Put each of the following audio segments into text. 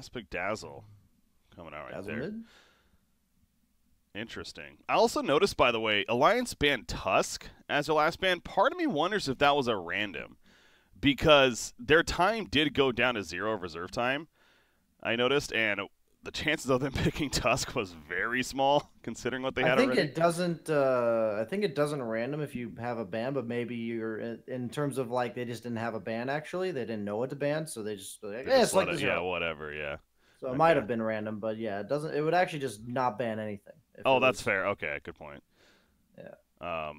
Last pick Dazzle coming out right Dazzle there. mid? Interesting. I also noticed, by the way, Alliance banned Tusk as their last ban. Part of me wonders if that was a random, because their time did go down to 0 of reserve time, I noticed, and the chances of them picking Tusk was very small, considering what they had already. I think it doesn't random if you have a ban, but maybe you're in terms of like they just didn't have a ban. Actually, they didn't know what to ban, so they just like, They just it's like let the it, yeah, 0. whatever, yeah. So it Okay. might have been random, but yeah, it doesn't. It would actually just not ban anything. If Oh, it that's was, fair. Okay, good point. Yeah.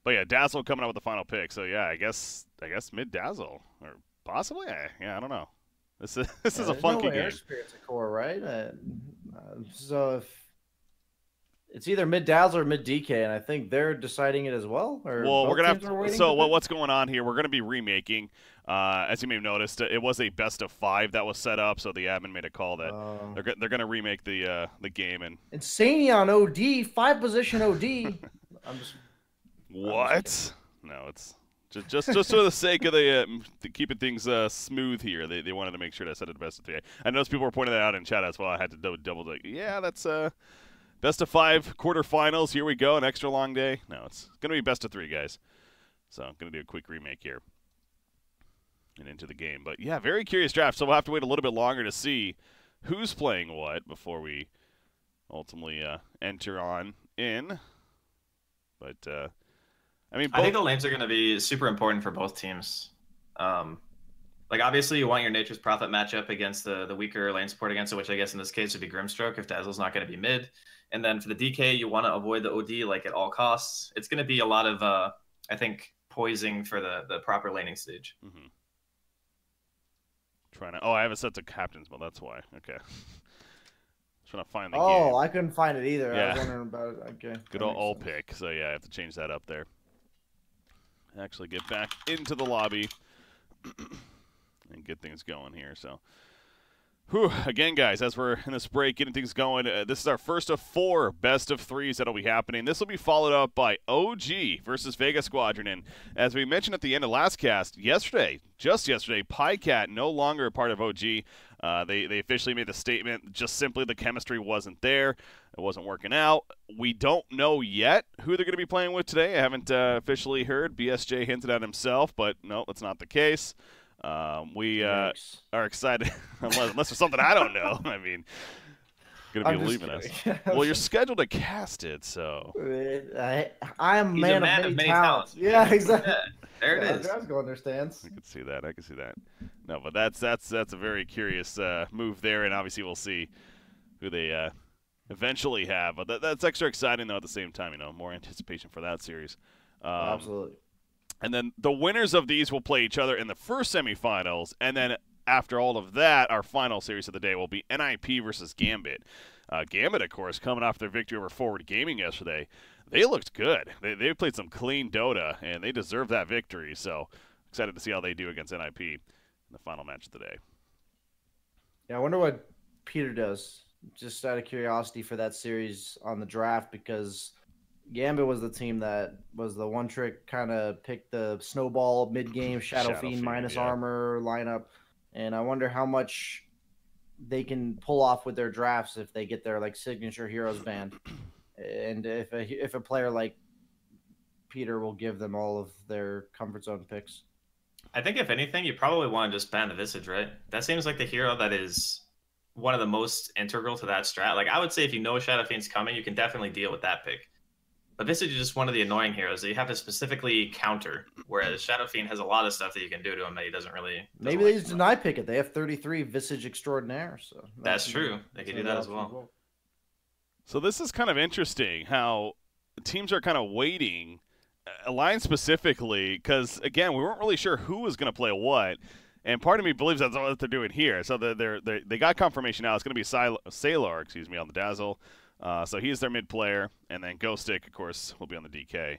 But yeah, Dazzle coming out with the final pick. So yeah, I guess mid Dazzle or possibly. Yeah, I don't know. This is a There's funky no air game. spirits at core, right? So if it's either mid Dazzle or mid DK, and I think they're deciding it as well, or Well, we're both gonna teams are have. waiting So to pick. what's going on here? We're gonna be remaking. As you may have noticed, it was a best of 5 that was set up. So the admin made a call that they're gonna remake the game and. Insane on OD, 5-position OD. I'm just What? No, it's just for the sake of the keeping things smooth here. They wanted to make sure to set it to best of 3. I noticed people were pointing that out in chat as well. I had to double like, yeah, that's best of 5 quarterfinals. Here we go, an extra long day. No, it's gonna be best of 3, guys. So I'm gonna do a quick remake here and into the game. But yeah, very curious draft. So we'll have to wait a little bit longer to see who's playing what before we ultimately enter on in. But I think the lanes are going to be super important for both teams. Like, obviously, you want your Nature's Prophet matchup against the weaker lane support against it, which I guess in this case would be Grimstroke if Dazzle's not going to be mid. And then for the DK, you want to avoid the OD like at all costs. It's going to be a lot of, I think, poising for the proper laning stage. Mm-hmm. Trying to. Oh, I have it set to captains, but that's why. Okay. Trying to find the game. Oh, I couldn't find it either. Yeah. I was wondering about it. Okay. Good old pick. So yeah, I have to change that up there. Actually get back into the lobby and get things going here. So, whew, again, guys, as we're in this break, getting things going, this is our first of 4 best of 3s that'll be happening. This will be followed up by OG versus Vega Squadron. And as we mentioned at the end of last cast, just yesterday, PyCat no longer a part of OG. They officially made the statement, just simply the chemistry wasn't there. It wasn't working out. We don't know yet who they're going to be playing with today. I haven't officially heard. BSJ hinted at himself, but no, that's not the case. We are excited, unless there's something I don't know. I mean, going to be leaving us. Well, you're scheduled to cast it, so. I am man of many talents. Yeah, exactly. Yeah, there it is. Draskyl understands. I can see that. No, but that's a very curious move there, and obviously we'll see who they eventually have. But that's extra exciting, though, at the same time. More anticipation for that series. Absolutely. And then the winners of these will play each other in the first semifinals, and then after all of that, our final series of the day will be NIP versus Gambit. Gambit, of course, coming off their victory over Forward Gaming yesterday. They looked good. They played some clean Dota, and they deserve that victory. So excited to see how they do against NIP in the final match of the day. Yeah, I wonder what Peter does, just out of curiosity for that series on the draft, because Gambit was the team that was the one trick kind of picked the snowball mid-game Shadow Fiend minus armor lineup. And I wonder how much they can pull off with their drafts if they get their like signature heroes banned, and if a player like Peter will give them all of their comfort zone picks. I think if anything, you probably want to just ban the Visage, right? That seems like the hero that is one of the most integral to that strat. Like, I would say if you know Shadow Fiend's coming, you can definitely deal with that pick. But Visage is just one of the annoying heroes that you have to specifically counter, whereas Shadow Fiend has a lot of stuff that you can do to him that he doesn't really. Maybe they just deny pick it. They have 33 Visage Extraordinaire, so that's true. They could do that as well. So this is kind of interesting how teams are kind of waiting, Alliance specifically, because again we weren't really sure who was going to play what, and part of me believes that's what they're doing here. So they got confirmation now. It's going to be Sailor, on the Dazzle. So he's their mid player, and then Ghostic, of course, will be on the DK.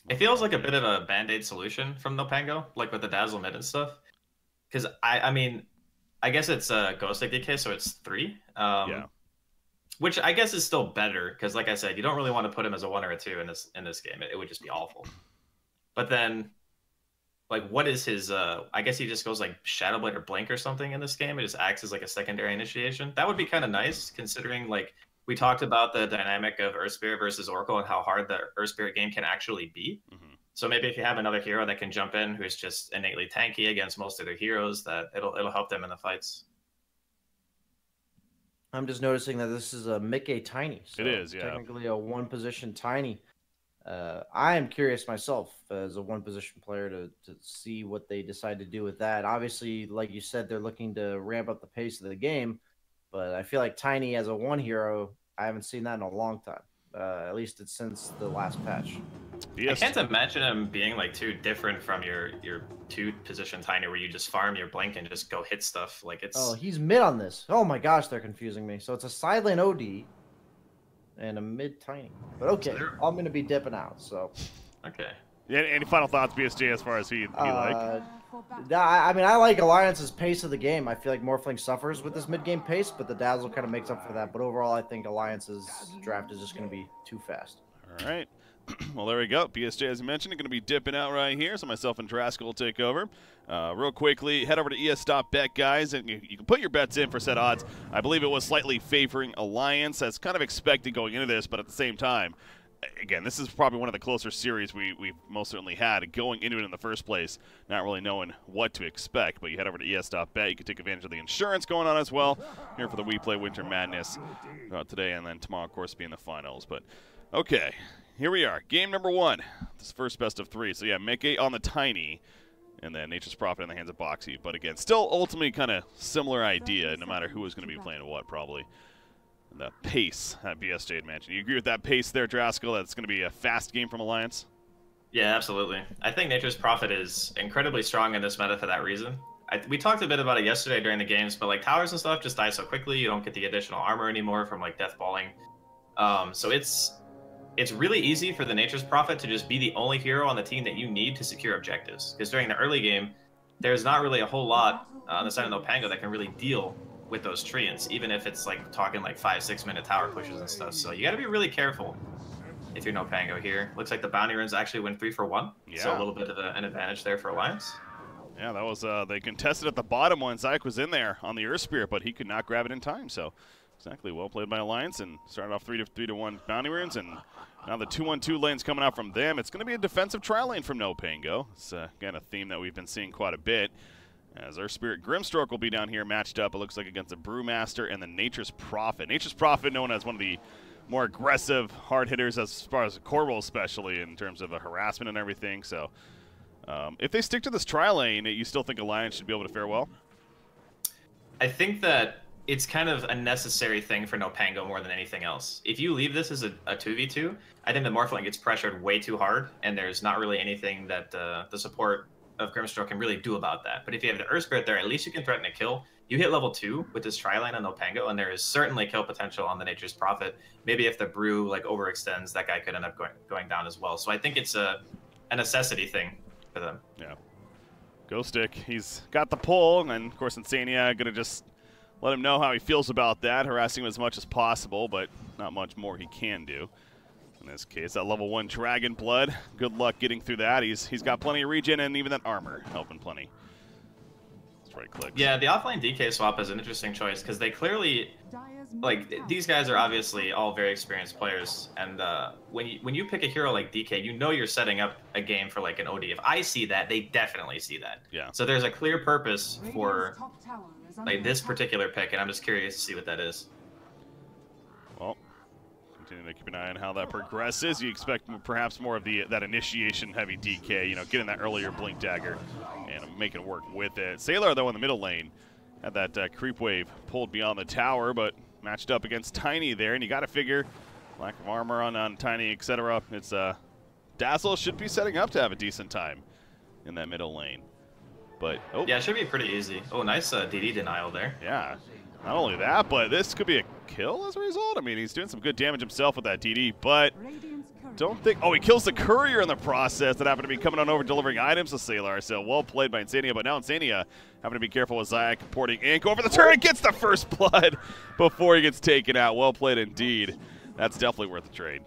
It feels like a bit of a band-aid solution from NoPango, like with the Dazzle mid and stuff. Because I mean, I guess it's Ghostic DK, so it's 3. Yeah. Which I guess is still better, because like I said, you don't really want to put him as a 1 or a 2 in this game. It would just be awful. But then, like what is his I guess he just goes like Shadow Blade or Blink or something in this game. It just acts as like a secondary initiation. That would be kind of nice considering like we talked about the dynamic of Earth Spirit versus Oracle and how hard the Earth Spirit game can actually be. So maybe if you have another hero that can jump in who's just innately tanky against most of their heroes, that it'll help them in the fights. I'm just noticing that this is a Mickey Tiny. So it is, yeah. Technically a one-position Tiny. I am curious myself as a one-position player to see what they decide to do with that. Obviously, like you said, they're looking to ramp up the pace of the game, but I feel like Tiny as a one hero, I haven't seen that in a long time. At least it's since the last patch. I can't imagine him being like too different from your two-position Tiny where you just farm your Blink and just go hit stuff. Like it's. Oh, he's mid on this. Oh my gosh, they're confusing me. So it's a side lane OD and a mid Tiny. But okay, I'm gonna be dipping out. So. Okay. Yeah, any final thoughts, BSJ, as far as he like? I mean, I like Alliance's pace of the game. I feel like Morphling suffers with this mid-game pace, but the Dazzle kind of makes up for that. But overall, I think Alliance's draft is just going to be too fast. All right. Well, there we go. BSJ, as you mentioned, going to be dipping out right here, so myself and Draskyl will take over. Real quickly, head over to es.bet, guys, and you can put your bets in for set odds. I believe it was slightly favoring Alliance, as kind of expected going into this, but at the same time, again, this is probably one of the closer series we've most certainly had going into it in the first place, not really knowing what to expect. But you head over to es.bet. You can take advantage of the insurance going on as well here for the WePlay Winter Madness today, and then tomorrow, of course, being the finals. But, okay, here we are. Game number 1. This first best of 3. So, yeah, Mickey on the Tiny, and then Nature's Prophet in the hands of Boxy. But, again, still ultimately kind of similar idea, no matter who is going to be playing what, probably. The pace that BSJ had mentioned. You agree with that pace there, Draskyl? That's going to be a fast game from Alliance? Yeah, absolutely. I think Nature's Prophet is incredibly strong in this meta for that reason. We talked a bit about it yesterday during the games, but like towers and stuff just die so quickly. You don't get the additional armor anymore from like death balling. So it's really easy for the Nature's Prophet to just be the only hero on the team that you need to secure objectives. Because during the early game, there's not really a whole lot on the side of NoPango that can really deal with those treants, even if it's like talking like 5-6 minute tower pushes and stuff. So you got to be really careful if you're NoPango here. Looks like the bounty runs actually went 3 for 1. Yeah. So a little bit of an advantage there for Alliance. Yeah, that was they contested at the bottom when Zyke was in there on the Earth Spirit, but he could not grab it in time. So exactly, well played by Alliance, and started off 3-1 bounty runes, and now the 2-1-2 lanes coming out from them. It's going to be a defensive tri lane from NoPango. It's again a theme that we've been seeing quite a bit. As Earth Spirit Grimstroke will be down here matched up, it looks like, against the Brewmaster and the Nature's Prophet. Nature's Prophet known as one of the more aggressive hard hitters as far as Corval, especially in terms of harassment and everything. So if they stick to this tri lane, you still think Alliance should be able to fare well? I think that it's kind of a necessary thing for NoPango more than anything else. If you leave this as a 2v2, I think the Morphling gets pressured way too hard, and there's not really anything that the support of Grimstroke can really do about that. But if you have the Earth Spirit there, at least you can threaten a kill. You hit level 2 with this tri-lane on NoPango, and there is certainly kill potential on the Nature's Prophet. Maybe if the Brew like overextends, that guy could end up going down as well. So I think it's a necessity thing for them. Yeah. Ghost Stick, he's got the pull, and of course Insania gonna just let him know how he feels about that, harassing him as much as possible, but not much more he can do. In this case, that level 1 Dragon Blood. Good luck getting through that. He's got plenty of regen, and even that armor helping plenty. Let's right click. Yeah, the offlane DK swap is an interesting choice because they clearly, like, these guys are obviously all very experienced players, and when you pick a hero like DK, you know you're setting up a game for like an OD. If I see that, they definitely see that. Yeah. So there's a clear purpose for like this particular pick, and I'm just curious to see what that is. Well, continue to keep an eye on how that progresses. You expect perhaps more of that initiation-heavy DK, you know, getting that earlier Blink Dagger and making it work with it. Sailor, though, in the middle lane, had that creep wave pulled beyond the tower, but matched up against Tiny there, and you got to figure lack of armor on Tiny, etc. It's Dazzle should be setting up to have a decent time in that middle lane. But yeah, it should be pretty easy. Oh, nice DD denial there. Yeah. Not only that, but this could be a kill as a result. I mean, he's doing some good damage himself with that DD, but don't think... Oh, he kills the courier in the process that happened to be coming on over delivering items to Sailor. So well played by Insania, but now Insania having to be careful with Zayak porting ink over the turret, gets the first blood before he gets taken out. Well played indeed. That's definitely worth the trade.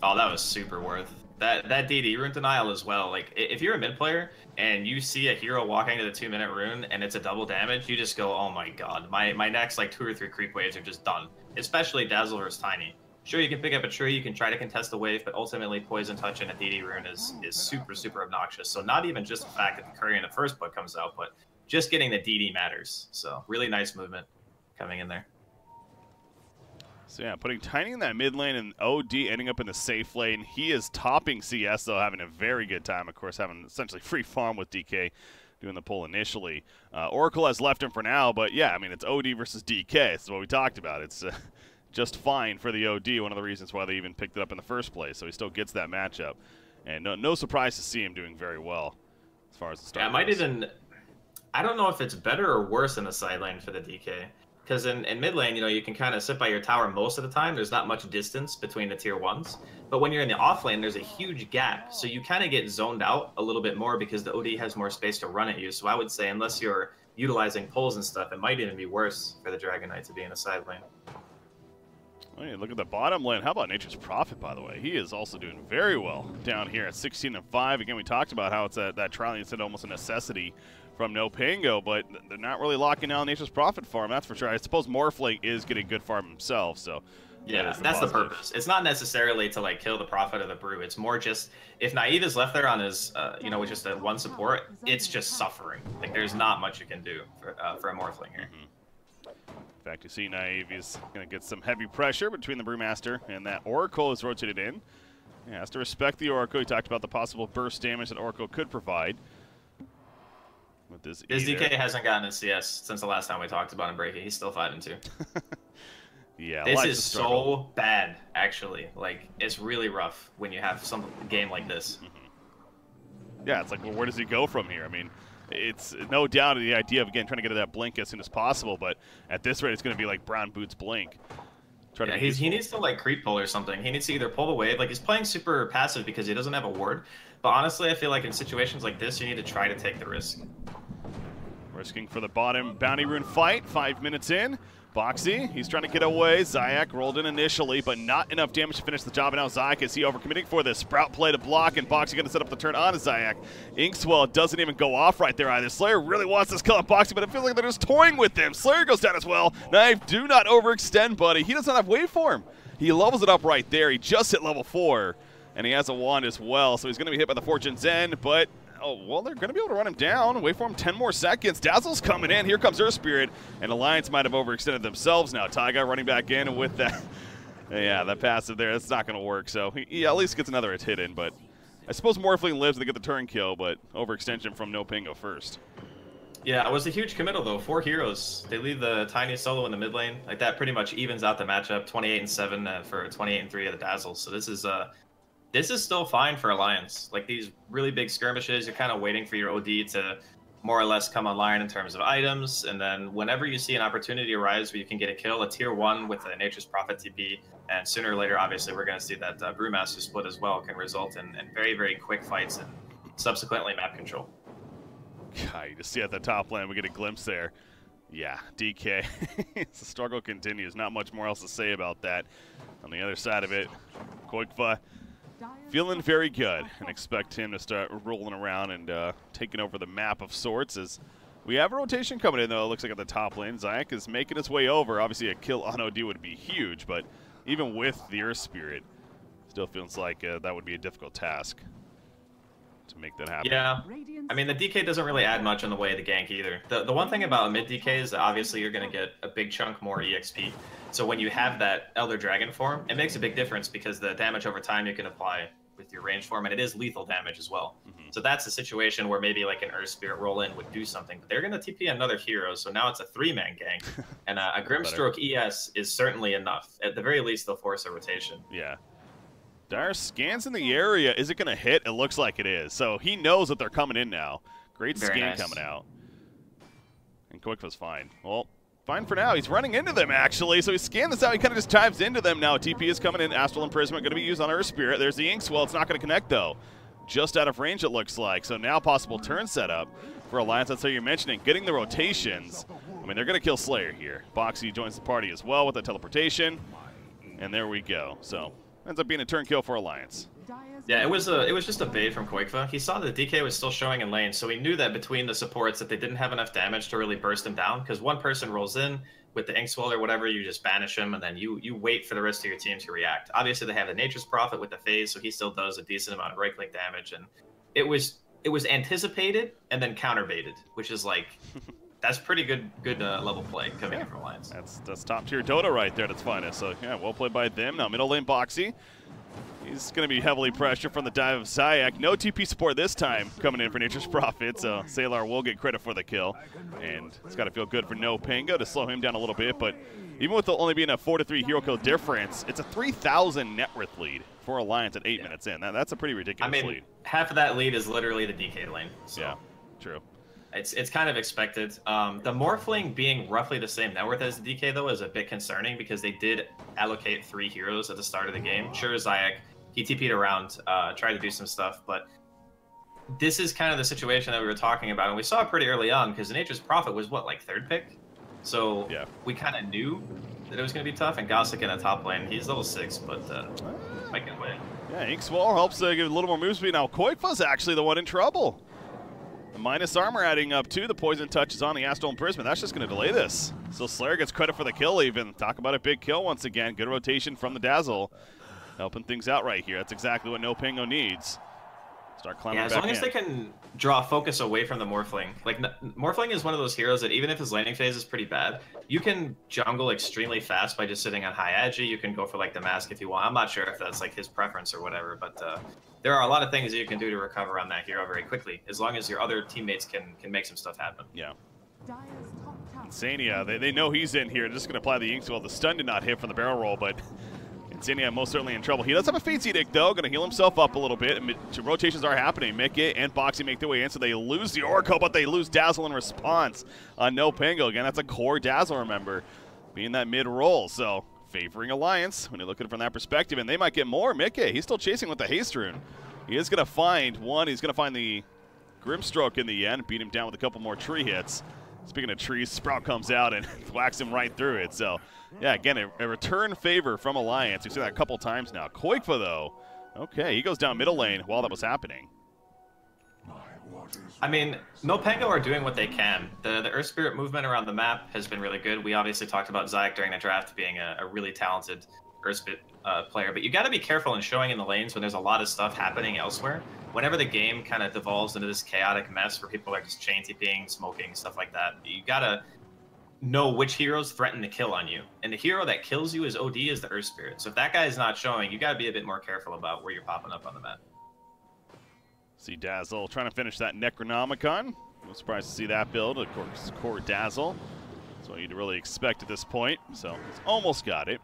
Oh, that was super worth. That DD rune denial as well. Like if you're a mid player and you see a hero walking to the 2-minute rune and it's a double damage, you just go, oh my god, my next like 2 or 3 creep waves are just done. Especially Dazzle versus Tiny. Sure, you can pick up a tree, you can try to contest the wave, but ultimately Poison Touch and a DD rune is super, super obnoxious. So not even just the fact that the Curry in the first book comes out, but just getting the DD matters. So really nice movement coming in there. So yeah, putting Tiny in that mid lane and OD ending up in the safe lane. He is topping CS, though, having a very good time. Of course, having essentially free farm with DK doing the pull initially. Oracle has left him for now, but yeah, I mean, it's OD versus DK. This is what we talked about. It's just fine for the OD, one of the reasons why they even picked it up in the first place. So he still gets that matchup. And no surprise to see him doing very well as far as the start. Yeah, I might even, I don't know if it's better or worse in the side lane for the DK. Because in mid lane, you know, you can kind of sit by your tower most of the time. There's not much distance between the tier 1s. But when you're in the off lane, there's a huge gap. So you kind of get zoned out a little bit more because the OD has more space to run at you. So I would say unless you're utilizing pulls and stuff, it might even be worse for the Dragon Knight to be in a side lane. Oh, yeah, look at the bottom lane. How about Nature's Prophet, by the way? He is also doing very well down here at 16-5. Again, we talked about how it's that trial instead almost a necessity from NoPango, but they're not really locking down Nature's Prophet farm, that's for sure. I suppose Morphling is getting good farm himself, so yeah, that's the purpose. It's not necessarily to like kill the Prophet or the Brew. It's more just if Naive is left there on his, you know, with just that one support, it's just suffering. Like there's not much you can do for a Morphling here. In fact, you see Naive is going to get some heavy pressure between the Brewmaster and that Oracle is rotated in. He has to respect the Oracle. He talked about the possible burst damage that Oracle could provide. With this DK hasn't gotten a CS since the last time we talked about him breaking. He's still 5-2. Yeah, this is so bad, actually. Like, it's really rough when you have some game like this. Yeah, it's like, well, where does he go from here? I mean, it's no doubt the idea of, again, trying to get to that blink as soon as possible, but at this rate, it's going to be like Brown Boots blink. Yeah, he needs to, like, creep pull or something. He needs to either pull the wave. Like, he's playing super passive because he doesn't have a ward. But honestly, I feel like in situations like this, you need to try to take the risk. Risking for the bottom bounty rune fight, 5 minutes in. Boxy, he's trying to get away. Zayak rolled in initially, but not enough damage to finish the job. And now Zayak, is he overcommitting for this? Sprout play to block, and Boxy going to set up the turn on to Zayak. Inkswell doesn't even go off right there either. Slayer really wants this kill on Boxy, but it feels like they're just toying with him. Slayer goes down as well. Knife, do not overextend, buddy. He does not have waveform. He levels it up right there. He just hit level 4, and he has a wand as well, so he's going to be hit by the Fortune's End, but oh, well, they're going to be able to run him down. Wait for him 10 more seconds. Dazzle's coming in. Here comes Earth Spirit, and Alliance might have overextended themselves now. Taiga running back in with that. Yeah, that passive there, that's not going to work. So he at least gets another hit in, but I suppose Morphling lives to get the turn kill, but overextension from NoPango first. Yeah, it was a huge committal, though. 4 heroes. They leave the Tiny solo in the mid lane. Like, that pretty much evens out the matchup. 28-7 for 28-3 of the Dazzle. So this is still fine for Alliance. Like, these really big skirmishes, you're kind of waiting for your OD to more or less come online in terms of items, and then whenever you see an opportunity arise where you can get a kill, a tier 1 with a Nature's Prophet TP, and sooner or later, obviously, we're going to see that Brewmaster split as well, can result in very, very quick fights and subsequently map control. God, you just see at the top lane, we get a glimpse there. Yeah, DK. The struggle continues. Not much more else to say about that. On the other side of it, Koikva feeling very good, and expect him to start rolling around and taking over the map of sorts. As we have a rotation coming in, though, it looks like at the top lane. Zayak is making his way over. Obviously, a kill on OD would be huge, but even with the Earth Spirit, still feels like that would be a difficult task to make that happen. Yeah, I mean, the DK doesn't really add much in the way of the gank either. The one thing about a mid DK is that obviously you're going to get a big chunk more EXP. So when you have that Elder Dragon form, it makes a big difference because the damage over time you can apply with your range form, and it is lethal damage as well. So that's a situation where maybe like an Earth Spirit roll-in would do something, but they're going to TP another hero, so now it's a 3-man gank, and a Grimstroke ES is certainly enough. At the very least, they'll force a rotation. Yeah. Dire scans in the area. Is it going to hit? It looks like it is. So he knows that they're coming in now. Great scan coming out. And Quick was fine. Well, fine for now. He's running into them, actually. So he scanned this out. He kind of just dives into them now. TP is coming in. Astral Imprisonment going to be used on Earth Spirit. There's the Inkswell. It's not going to connect, though. Just out of range, it looks like. So now possible turn setup for Alliance. That's how you're mentioning. Getting the rotations. I mean, they're going to kill Slayer here. Boxy joins the party as well with the teleportation. And there we go. So ends up being a turn kill for Alliance. Yeah, it was just a bait from Koikva. He saw that the DK was still showing in lane, so he knew that between the supports that they didn't have enough damage to really burst him down, because one person rolls in with the Inkswell or whatever, you just banish him, and then you wait for the rest of your team to react. Obviously, they have the Nature's Prophet with the phase, so he still does a decent amount of right-click damage, and it was anticipated and then counter-baited, which is like, that's pretty good level play coming in from Alliance. That's top-tier Dota right there at its finest. So, yeah, well played by them. Now middle lane Boxy. He's going to be heavily pressured from the dive of Zayak. No TP support this time coming in for Nature's Prophet, so Sailor will get credit for the kill. And it's got to feel good for NoPango to slow him down a little bit, but even with only being a 4-3 hero kill difference, it's a 3,000 net worth lead for Alliance at 8 minutes in. That's a pretty ridiculous lead. Half of that lead is literally the DK lane. So. Yeah, true. It's kind of expected. The Morphling being roughly the same net worth as the DK, though, is a bit concerning because they did allocate 3 heroes at the start of the game. Sure, Zayak, he TP'd around, tried to do some stuff, but this is kind of the situation that we were talking about, and we saw it pretty early on because the Nature's Prophet was, what, like 3rd pick? So yeah, we kind of knew that it was going to be tough, and Gossick in the top lane, he's level 6, but might get away. Yeah, Inkswell helps give a little more move speed. Now Koikva's actually the one in trouble. The minus armor adding up too. The poison touch is on the Astral Imprisonment. That's just going to delay this. So Slayer gets credit for the kill even. Talk about a big kill once again. Good rotation from the Dazzle. Helping things out right here. That's exactly what NoPango needs. Start climbing back in. As long as they can draw focus away from the Morphling. Like, Morphling is one of those heroes that even if his laning phase is pretty bad, you can jungle extremely fast by just sitting on high agi. You can go for, like, the mask if you want. I'm not sure if that's, like, his preference or whatever, but there are a lot of things that you can do to recover on that hero very quickly, as long as your other teammates can make some stuff happen. Yeah. Insania, they know he's in here. They're just going to apply the Inkswell. The stun did not hit from the barrel roll, but Insania most certainly in trouble. He does have a Fate's Edict, though. Going to heal himself up a little bit. Rotations are happening. Mickey and Boxy make their way in, so they lose the Oracle, but they lose Dazzle in response on NoPango. Again, that's a core Dazzle, remember, being that mid-roll. So favoring Alliance when you look at it from that perspective, and they might get more. Mickey, he's still chasing with the Haste Rune. He is going to find one. He's going to find the Grimstroke in the end, beat him down with a couple more tree hits. Speaking of trees, Sprout comes out and whacks him right through it. So, yeah, again, a return favor from Alliance. We've seen that a couple times now. Koikva, though, okay, he goes down middle lane while that was happening. I mean, NoPango are doing what they can. The Earth Spirit movement around the map has been really good. We obviously talked about Zayak during the draft being a really talented Earth Spirit player, but you got to be careful in showing in the lanes when there's a lot of stuff happening elsewhere. Whenever the game kind of devolves into this chaotic mess where people are just chain TPing, smoking, stuff like that, you got to know which heroes threaten to kill on you. And the hero that kills you is OD is the Earth Spirit. So if that guy is not showing, you got to be a bit more careful about where you're popping up on the map. See Dazzle trying to finish that Necronomicon. No surprised to see that build. Of course, core Dazzle. That's what you'd really expect at this point. So he's almost got it.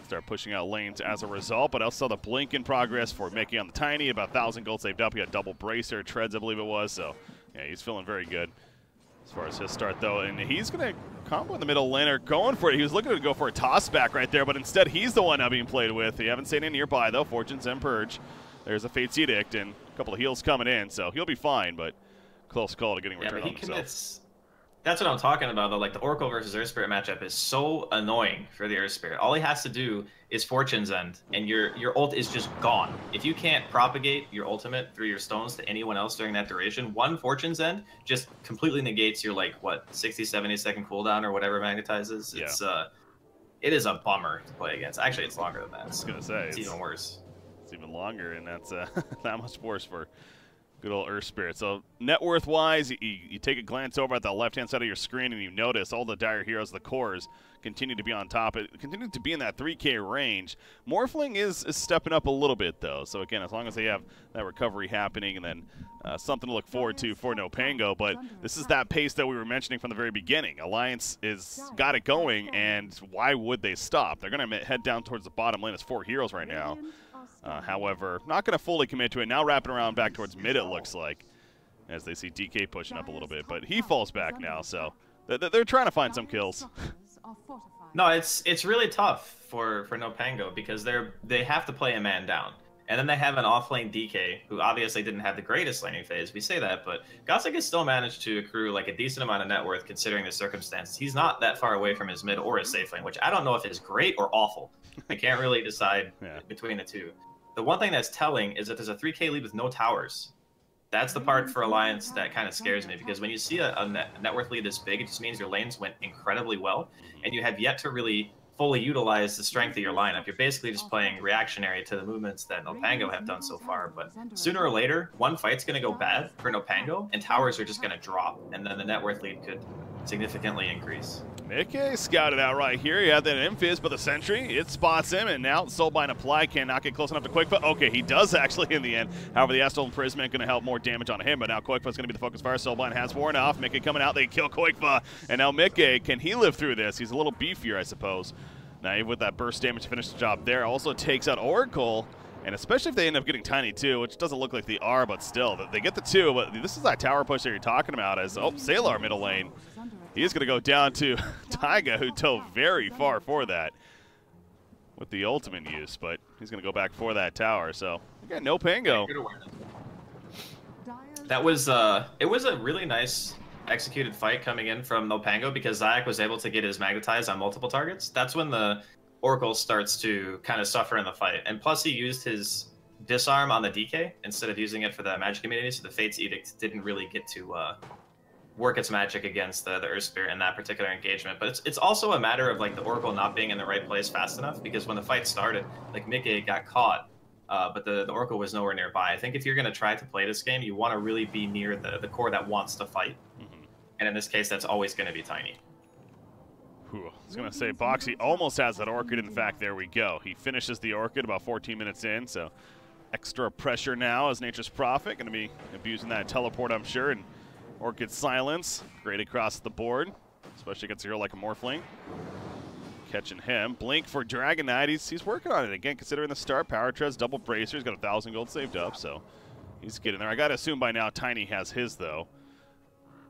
Start pushing out lanes as a result, but also the blink in progress for Mickey on the Tiny. About 1,000 gold saved up. He got double bracer, treads, I believe it was. So, yeah, he's feeling very good as far as his start, though. And he's going to combo in the middle laner, going for it. He was looking to go for a toss back right there, but instead he's the one now being played with. You haven't seen any nearby, though. Fortune's and Purge. There's a Fate's Edict and a couple of heals coming in, so he'll be fine, but close call to getting return on himself. That's what I'm talking about, though. Like, the Oracle versus Earth Spirit matchup is so annoying for the Earth Spirit. All he has to do is Fortune's End, and your ult is just gone. If you can't propagate your ultimate through your stones to anyone else during that duration, one Fortune's End just completely negates your, like, what, 60, 70 second cooldown or whatever magnetizes. Yeah. It's, it is a bummer to play against. Actually, it's longer than that. I was going to say. It's even worse. It's even longer, and that's that much worse for good old Earth Spirit. So net worth wise, you take a glance over at the left-hand side of your screen and you notice all the dire heroes, the cores, continue to be on top. It continue to be in that 3K range. Morphling is stepping up a little bit, though. So again, as long as they have that recovery happening, and then something to look forward to for NoPango. But this is that pace that we were mentioning from the very beginning. Alliance is got it going, and why would they stop? They're going to head down towards the bottom lane as 4 heroes right now. However, not going to fully commit to it. Now wrapping around back towards mid, it looks like, as they see DK pushing up a little bit. But he falls back now, so they're trying to find some kills. No, it's really tough for NoPango because they have to play a man down. And then they have an off-lane DK who obviously didn't have the greatest laning phase. We say that, but Gossick has still managed to accrue like a decent amount of net worth considering the circumstances. He's not that far away from his mid or his safe lane, which I don't know if is great or awful. I can't really decide between the two. the one thing that's telling is that there's a 3K lead with no towers. That's the part for Alliance that kind of scares me, because when you see a net worth lead this big, it just means your lanes went incredibly well, and you have yet to really fully utilize the strength of your lineup. You're basically just playing reactionary to the movements that NoPango have done so far, but sooner or later, one fight's going to go bad for NoPango, and towers are just going to drop, and then the net worth lead could significantly increase. Mickey scouted out right here. He had that Infiz, but the Sentry, it spots him, and now Soulbind apply cannot get close enough to Quickfoot. Okay, he does actually in the end. However, the Astral Imprisonment going to help more damage on him, but now Quickfoot's going to be the focus fire. Soulbind has worn off. Mickey coming out, they kill Quickfoot, and now Mickey, can he live through this? He's a little beefier, I suppose. Naive with that burst damage to finish the job there. Also takes out Oracle, and especially if they end up getting Tiny too, which doesn't look like they are, but still, they get the 2, but this is that tower push that you're talking about as, oh, Sailor middle lane. He is going to go down to Taiga, who dove very far for that with the ultimate use, but he's going to go back for that tower. So, again, NoPango. That was, it was a really nice executed fight coming in from NoPango, because Zayak was able to get his Magnetize on multiple targets. That's when the Oracle starts to kind of suffer in the fight. And plus, he used his Disarm on the DK instead of using it for the magic immunity, so the Fate's Edict didn't really get to work its magic against the Earth Spirit in that particular engagement. But it's also a matter of like the Oracle not being in the right place fast enough, because when the fight started, like Mickey got caught, but the Oracle was nowhere nearby. I think if you're going to try to play this game, you want to really be near the core that wants to fight. And in this case, that's always going to be Tiny. I was going to say, Boxy almost has that Orchid. In fact, there we go. He finishes the Orchid about 14 minutes in, so extra pressure now as Nature's Prophet. Going to be abusing that teleport, I'm sure, and Orchid Silence, great across the board, especially against a hero like a Morphling. Catching him. Blink for Dragon Knight. He's working on it again, considering the start. Power Treads, double Bracer. He's got 1,000 gold saved up, so he's getting there. I got to assume by now Tiny has his, though,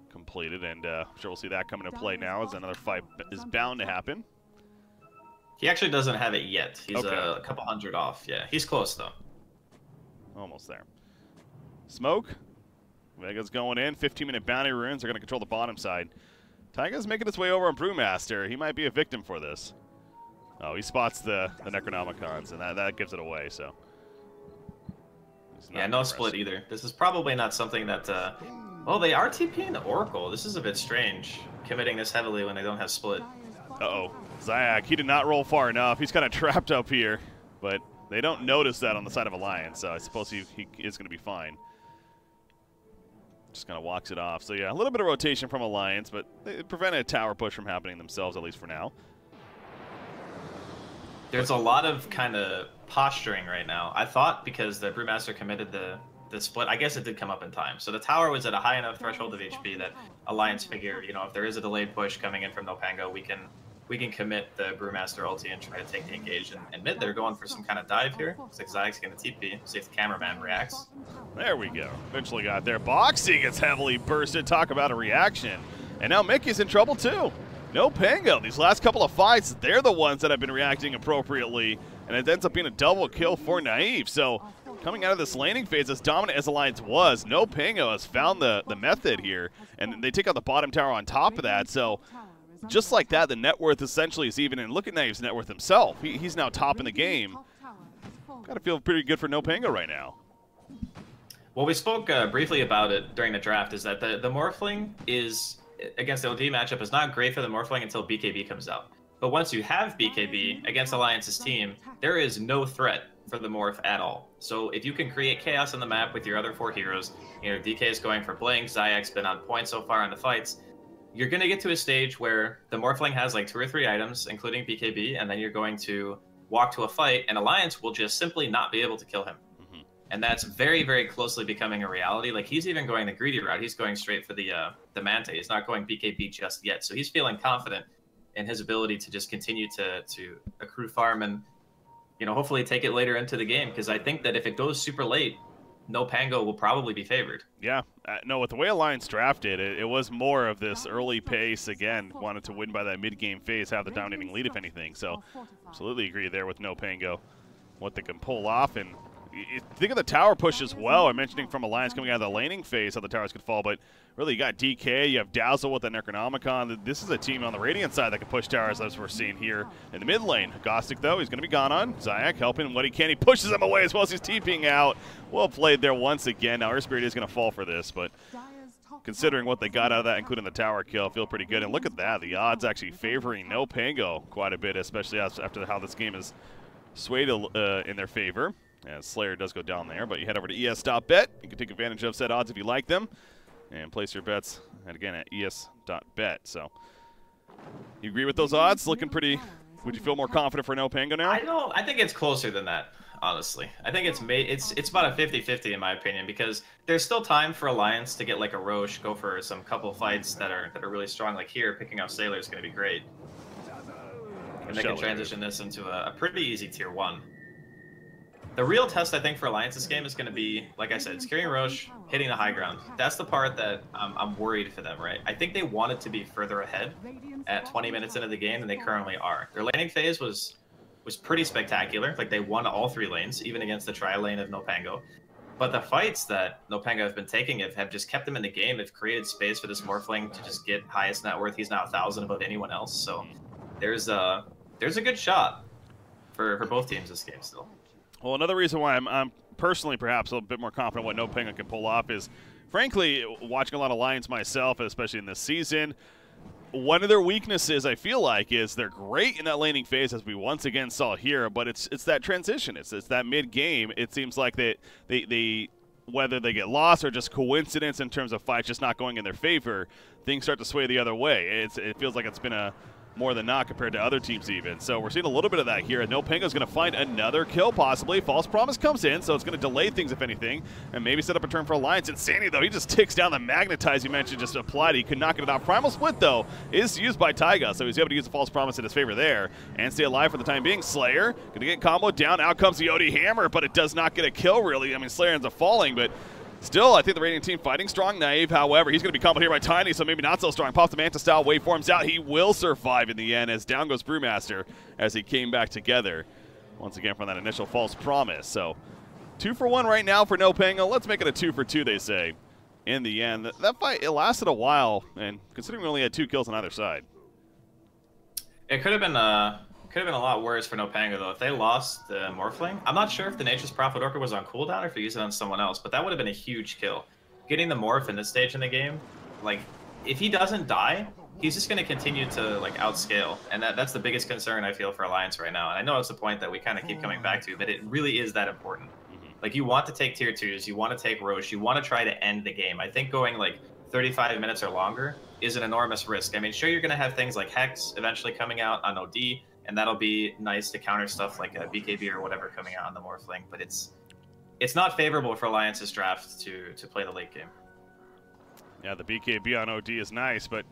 completed, and I'm sure we'll see that come into play now as another fight is bound to happen. He actually doesn't have it yet. He's okay. A couple hundred off. Yeah, he's close, though. Almost there. Smoke. Vega's going in. 15-minute bounty runes are going to control the bottom side. Taiga's making his way over on Brewmaster. He might be a victim for this. Oh, he spots the Necronomicons, and that gives it away, so. Yeah, no split either. This is probably not something that... well, they are TPing the Oracle. This is a bit strange, committing this heavily when they don't have split. Uh-oh. Zayak, he did not roll far enough. He's kind of trapped up here, but they don't notice that on the side of Alliance, so I suppose he is going to be fine. Just kind of walks it off. So, yeah, a little bit of rotation from Alliance, but they prevented a tower push from happening themselves, at least for now. There's a lot of kind of posturing right now. I thought because the Brewmaster committed the split, I guess it did come up in time. So the tower was at a high enough threshold of HP that Alliance figured, you know, if there is a delayed push coming in from NoPango, we can commit the Brewmaster ulti and try to take the engage. And mid, they're going for some kind of dive here. Looks like Zayak's going to TP, see if the cameraman reacts. There we go. Eventually got there. Boxy gets heavily bursted. Talk about a reaction. And now Mickey's in trouble too. NoPango, these last couple of fights, they're the ones that have been reacting appropriately. And it ends up being a double kill for Naive. So coming out of this laning phase, as dominant as Alliance was, NoPango has found the method here. And they take out the bottom tower on top of that. So just like that, the net worth essentially is even. And look at Naive's net worth himself. He's now top in the game. Got to feel pretty good for NoPango right now. Well, we spoke briefly about it during the draft, is that the Morphling is, against the OD matchup, is not great for the Morphling until BKB comes out. But once you have BKB against Alliance's team, there is no threat for the Morph at all. So if you can create chaos on the map with your other 4 heroes, you know, DK is going for Blink, Zayak's been on point so far in the fights, you're going to get to a stage where the Morphling has like 2 or 3 items, including BKB, and then you're going to walk to a fight, and Alliance will just simply not be able to kill him. And that's very, very closely becoming a reality. Like, he's even going the greedy route. He's going straight for the Manta. He's not going BKB just yet. So he's feeling confident in his ability to just continue to accrue farm and, you know, hopefully take it later into the game. Because I think that if it goes super late, NoPango will probably be favored. Yeah. No, with the way Alliance drafted, it was more of this early pace. Again, wanted to win by that mid-game phase, have the dominating lead, if anything. So absolutely agree there with NoPango. What they can pull off, and think of the tower push as well. I'm mentioning from Alliance coming out of the laning phase how the towers could fall, but really you got DK, you have Dazzle with the Necronomicon. This is a team on the Radiant side that can push towers, as we're seeing here in the mid lane. Gostic, though, he's going to be gone on. Zayak helping what he can. He pushes him away as well as he's TPing out. Well played there once again. Now, Earth Spirit is going to fall for this, but considering what they got out of that, including the tower kill, feel pretty good. And look at that. The odds actually favoring NoPango quite a bit, especially after how this game is swayed in their favor. As Slayer does go down there, but you head over to es.bet. You can take advantage of said odds if you like them and place your bets, and again, at es.bet. So, you agree with those odds? Looking pretty. Would you feel more confident for NoPango now? I think it's closer than that, honestly. I think it's about a 50-50 in my opinion, because there's still time for Alliance to get like a Roche, go for some couple fights that are really strong. Like here, picking up Sailor is going to be great. And they can transition this into a pretty easy tier 1. The real test, I think, for Alliance this game is going to be, like I said, it's carrying Roche, hitting the high ground. That's the part that I'm worried for them, right? I think they wanted to be further ahead at 20 minutes into the game than they currently are. Their laning phase was pretty spectacular. Like, they won all 3 lanes, even against the tri lane of NoPango. But the fights that NoPango have been taking have just kept them in the game. They've created space for this Morphling to just get highest net worth. He's now 1,000 above anyone else. So there's a good shot for both teams this game still. Well, another reason why I'm personally perhaps a little bit more confident what NoPango can pull off is, frankly, watching a lot of Lions myself, especially in this season, one of their weaknesses, I feel like, is they're great in that laning phase, as we once again saw here, but it's that transition. It's that mid-game. It seems like they whether they get lost or just coincidence in terms of fights just not going in their favor, things start to sway the other way. It feels like it's been a more than not compared to other teams even. So we're seeing a little bit of that here. NoPango's going to find another kill possibly. False Promise comes in, so it's going to delay things if anything, and maybe set up a turn for Alliance. Insanity, though, he just ticks down the Magnetize you mentioned, just applied. He could not get it out. Primal Split, though, is used by Taiga, so he's able to use the False Promise in his favor there and stay alive for the time being. Slayer going to get comboed down. Out comes the OD Hammer, but it does not get a kill, really. I mean, Slayer ends up falling, but still, I think the Radiant team fighting strong. Naive, however, he's going to be comboed here by Tiny, so maybe not so strong. Pops the Manta style, waveforms out. He will survive in the end as down goes Brewmaster as he came back together once again from that initial False Promise. So 2 for 1 right now for NoPango. Let's make it a 2 for 2, they say. In the end, that fight, it lasted a while, and considering we only had 2 kills on either side. It could have been a lot worse for NoPango, though. If they lost the Morphling, I'm not sure if the Nature's Prophet Orca was on cooldown or if he used it on someone else, but that would have been a huge kill. Getting the Morph in this stage in the game, like, if he doesn't die, he's just going to continue to, like, outscale, and that's the biggest concern I feel for Alliance right now. And I know it's the point that we kind of keep coming back to, but it really is that important. Like, you want to take tier 2s, you want to take Roche, you want to try to end the game. I think going, like, 35 minutes or longer is an enormous risk. I mean, sure, you're going to have things like Hex eventually coming out on OD, and that'll be nice to counter stuff like a BKB or whatever coming out on the Morphling, but it's not favorable for Alliance's draft to play the late game. Yeah, the BKB on OD is nice, but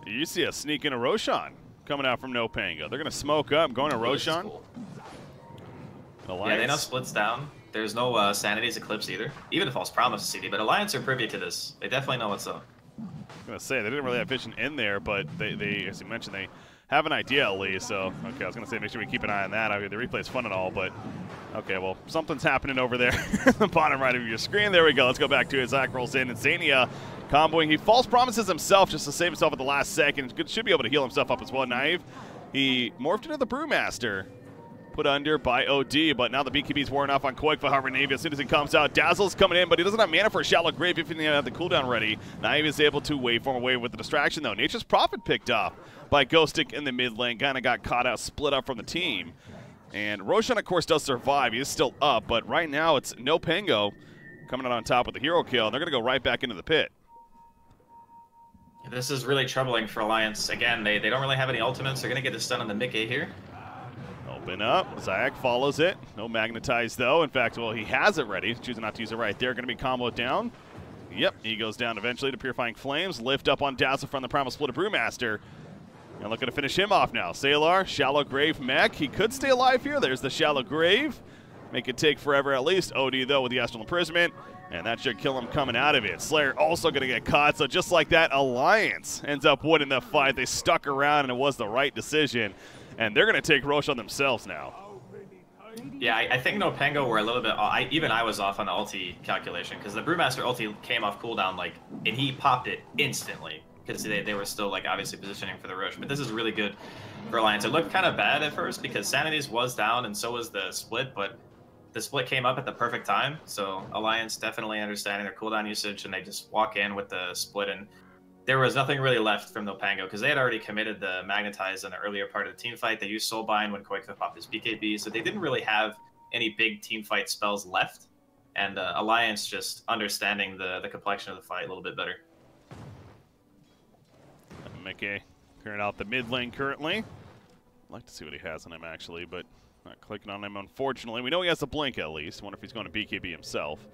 you see a sneak in a Roshan coming out from NoPango. They're going to smoke up, going to Roshan. Cool. Yeah, they know splits down. There's no Sanity's Eclipse either. Even a False Promise CD, but Alliance are privy to this. They definitely know what's up. I was going to say, they didn't really have vision in there, but they, as you mentioned, they have an idea at least. So, okay, I was going to say make sure we keep an eye on that. I mean, the replay's fun and all, but okay, well, something's happening over there at the bottom right of your screen. There we go. Let's go back to it. Zach rolls in. Insania comboing. He false promises himself just to save himself at the last second. Should be able to heal himself up as well. Naive, he morphed into the Brewmaster. Put under by OD, but now the BKB's worn off on Koik for However Navy. As soon as he comes out, Dazzle's coming in, but he doesn't have mana for a Shallow Grave if he didn't have the cooldown ready. Naive is able to waveform away with the distraction, though. Nature's Prophet picked up by Ghostic in the mid lane. Kind of got caught out, split up from the team. And Roshan, of course, does survive. He is still up, but right now it's NoPango coming out on top with the hero kill, and they're going to go right back into the pit. This is really troubling for Alliance. Again, they don't really have any ultimates. They're going to get this done on the Mickey here. Open up. Zayak follows it. No Magnetize, though. In fact, well, he has it ready. Choosing not to use it right there. Going to be comboed down. Yep, he goes down eventually to Purifying Flames. Lift up on Dazzle from the Primal Split of Brewmaster. And looking to finish him off now. Salar, Shallow Grave mech. He could stay alive here. There's the Shallow Grave. Make it take forever at least. OD, though, with the Astral Imprisonment. And that should kill him coming out of it. Slayer also going to get caught. So just like that, Alliance ends up winning the fight. They stuck around, and it was the right decision. And they're going to take Roche on themselves now. Yeah, I think NoPango were a little bit. Even I was off on the ulti calculation because the Brewmaster ulti came off cooldown and he popped it instantly because they were still obviously positioning for the rush. But this is really good for Alliance. It looked kind of bad at first because Sanity's was down and so was the split, but the split came up at the perfect time. So Alliance definitely understanding their cooldown usage, and they just walk in with the split, and there was nothing really left from NoPango because they had already committed the Magnetize in the earlier part of the team fight. They used Soulbind when Quakefield popped his BKB, so they didn't really have any big team fight spells left. And Alliance just understanding the complexion of the fight a little bit better. Mickey clearing out the mid lane currently. I'd like to see what he has on him actually, but not clicking on him unfortunately. We know he has a blink at least. Wonder if he's going to BKB himself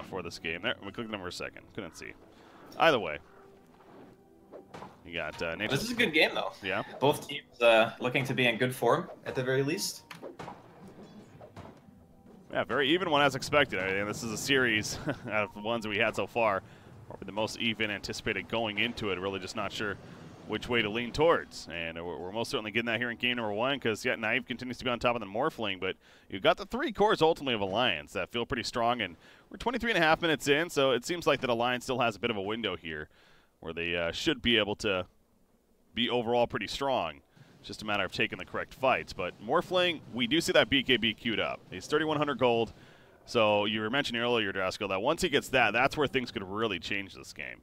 for this game. There, we clicked on him for a second. Couldn't see. Either way. You got This is a good game, though. Yeah. Both teams looking to be in good form, at the very least. Yeah, very even one as expected. I mean, this is a series out of the ones that we had so far. Probably the most even anticipated going into it. Really just not sure which way to lean towards. And we're most certainly getting that here in game number 1 because, yeah, Naive continues to be on top of the Morphling, but you've got the 3 cores ultimately of Alliance that feel pretty strong. And we're 23.5 minutes in, so it seems like that Alliance still has a bit of a window here where they should be able to be overall pretty strong. It's just a matter of taking the correct fights. But Morphling, we do see that BKB queued up. He's 3,100 gold. So you were mentioning earlier, Draskyl, that once he gets that, that's where things could really change this game.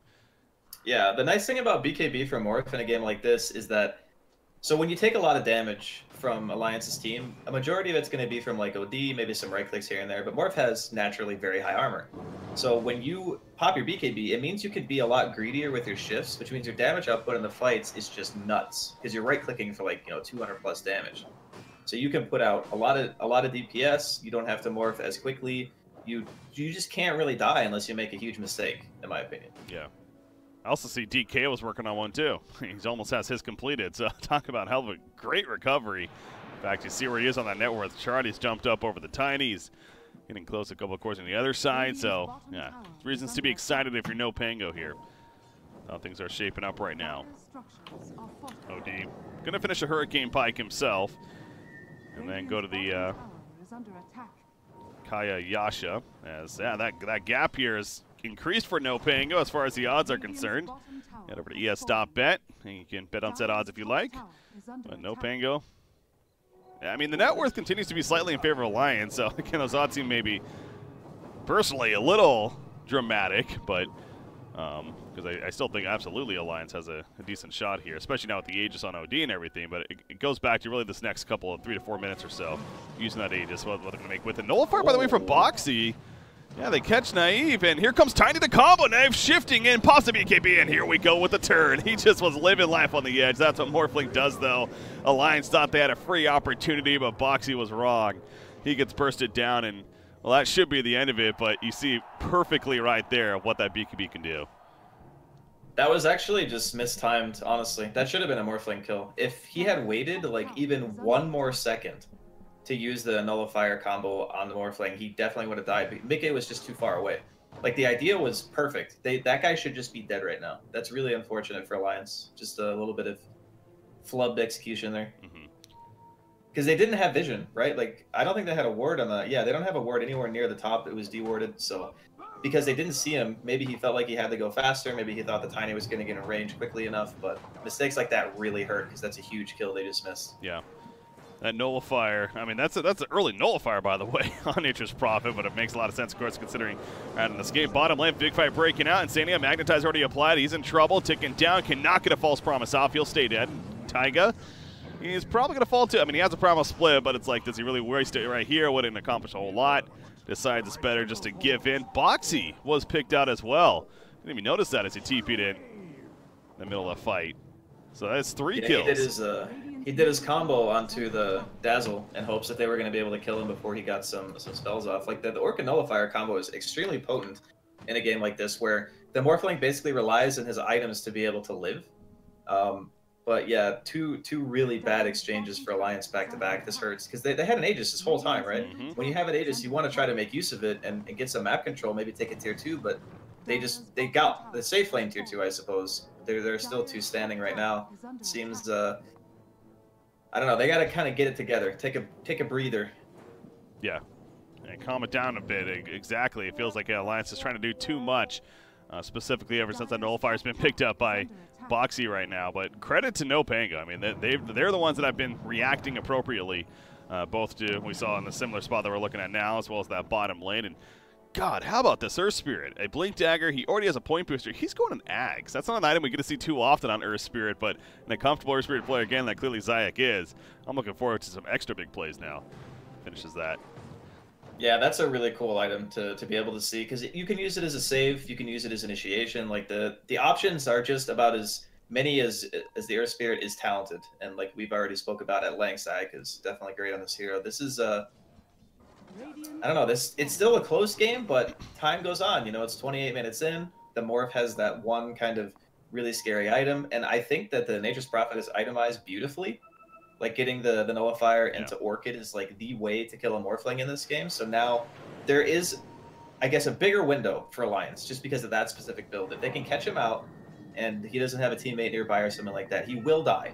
Yeah, the nice thing about BKB for Morph in a game like this is that, so when you take a lot of damage from Alliance's team, a majority of it's going to be from OD, maybe some right clicks here and there, but Morph has naturally very high armor. So when you pop your BKB, it means you could be a lot greedier with your shifts, which means your damage output in the fights is just nuts because you're right clicking for 200 plus damage. So you can put out a lot of DPS. You don't have to morph as quickly. You just can't really die unless you make a huge mistake, in my opinion. Yeah. I also see DK was working on one too. He almost has his completed. So talk about hell of a great recovery. In fact, you see where he is on that net worth chart. He's jumped up over the Tinies, getting close a couple of cores on the other side. So yeah, reasons to be excited if you're NoPango here. How things are shaping up right now. OD gonna finish a Hurricane Pike himself, and then go to the Kaya Yasha. As that gap here is increased for NoPango as far as the odds are concerned. Head over to ES.bet, and you can bet on set odds if you like. But NoPango, I mean, the net worth continues to be slightly in favor of Alliance, so again, those odds seem maybe personally a little dramatic, but because I still think absolutely Alliance has a decent shot here, especially now with the Aegis on OD and everything. But it goes back to really this next couple of 3 to 4 minutes or so using that Aegis, what they're going to make with it. Nullifier, by the way, from Boxy. Yeah, they catch Naive, and here comes Tiny the combo. Naive shifting in, possibly BKB, and here we go with the turn. He just was living life on the edge. That's what Morphling does, though. Alliance thought they had a free opportunity, but Boxy was wrong. He gets bursted down, and, well, that should be the end of it, but you see perfectly right there what that BKB can do. That was actually just mistimed, honestly. That should have been a Morphling kill. If he had waited, even 1 more second to use the Nullifier combo on the Morphling, he definitely would have died. Mickey was just too far away. The idea was perfect. That guy should just be dead right now. That's really unfortunate for Alliance. Just a little bit of flubbed execution there. Because they didn't have vision, right? I don't think they had a ward on the... Yeah, they don't have a ward anywhere near the top. It was dewarded, so... Because they didn't see him, maybe he felt like he had to go faster. Maybe he thought the Tiny was going to get in range quickly enough. But mistakes like that really hurt because that's a huge kill they just missed. Yeah. That Nullifier, I mean, that's an early Nullifier, by the way, on Nature's Prophet, but it makes a lot of sense, of course, considering in this game, bottom lane, big fight breaking out. Insania, Magnetize already applied. He's in trouble, ticking down, cannot get a false promise off. He'll stay dead. Taiga, he's probably going to fall too. I mean, he has a promise split, but it's does he really waste it right here? Wouldn't accomplish a whole lot. Decides it's better just to give in. Boxy was picked out as well. Didn't even notice that as he TP'd in the middle of the fight. So that's 3 kills. He did his combo onto the Dazzle in hopes that they were going to be able to kill him before he got some spells off. The Orca Nullifier combo is extremely potent in a game like this, where the Morphling basically relies on his items to be able to live. But yeah, two really bad exchanges for Alliance back to back. This hurts because they had an Aegis this whole time, right? When you have an Aegis, you want to try to make use of it and get some map control, maybe take a tier 2, but they got the safe lane tier 2, I suppose. They're still 2 standing right now. It seems I don't know. They got to kind of get it together. Take a breather Yeah. And calm it down a bit. Exactly. It feels like Alliance is trying to do too much, specifically ever since that Nullifire's been picked up by Boxy right now. But credit to NoPango. I mean, they're the ones that have been reacting appropriately, both to we saw in the similar spot that we're looking at now, as well as that bottom lane. And God, how about this Earth Spirit? A Blink Dagger, he already has a point booster. He's going an Ags. That's not an item we get to see too often on Earth Spirit, but in a comfortable Earth Spirit player, again, that clearly Zayak is. I'm looking forward to some extra big plays now. Finishes that. Yeah, that's a really cool item to be able to see, because you can use it as a save, you can use it as initiation. Like the options are just about as many as the Earth Spirit is talented, and like we've already spoke about at length, Zayak is definitely great on this hero. This is I don't know, it's still a close game, but time goes on. You know, it's 28 minutes in. The Morph has that one kind of really scary item, and I think that the Nature's Prophet is itemized beautifully. Like getting the Nullifier into Orchid is like the way to kill a Morphling in this game. So now there is, I guess, a bigger window for Alliance just because of that specific build. If they can catch him out and he doesn't have a teammate nearby or something like that, he will die.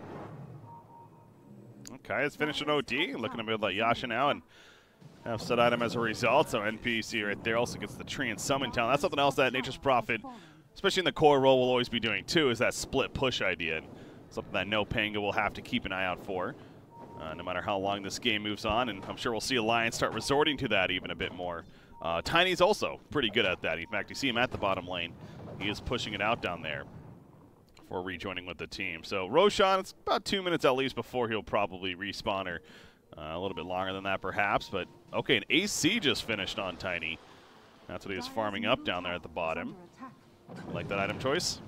Okay, it's finished an OD. Looking to build like Yasha now and have set item as a result. So NPC right there also gets the tree and summon talent. That's something else that Nature's Prophet, especially in the core role, will always be doing too, is that split push idea. And something that NoPango will have to keep an eye out for, no matter how long this game moves on. And I'm sure we'll see Alliance start resorting to that even a bit more. Tiny's also pretty good at that. In fact, you see him at the bottom lane. He is pushing it out down there for rejoining with the team. So Roshan, it's about 2 minutes at least before he'll probably respawn, or a little bit longer than that perhaps. But okay, an AC just finished on Tiny. That's what he was farming up down there at the bottom. You like that item choice?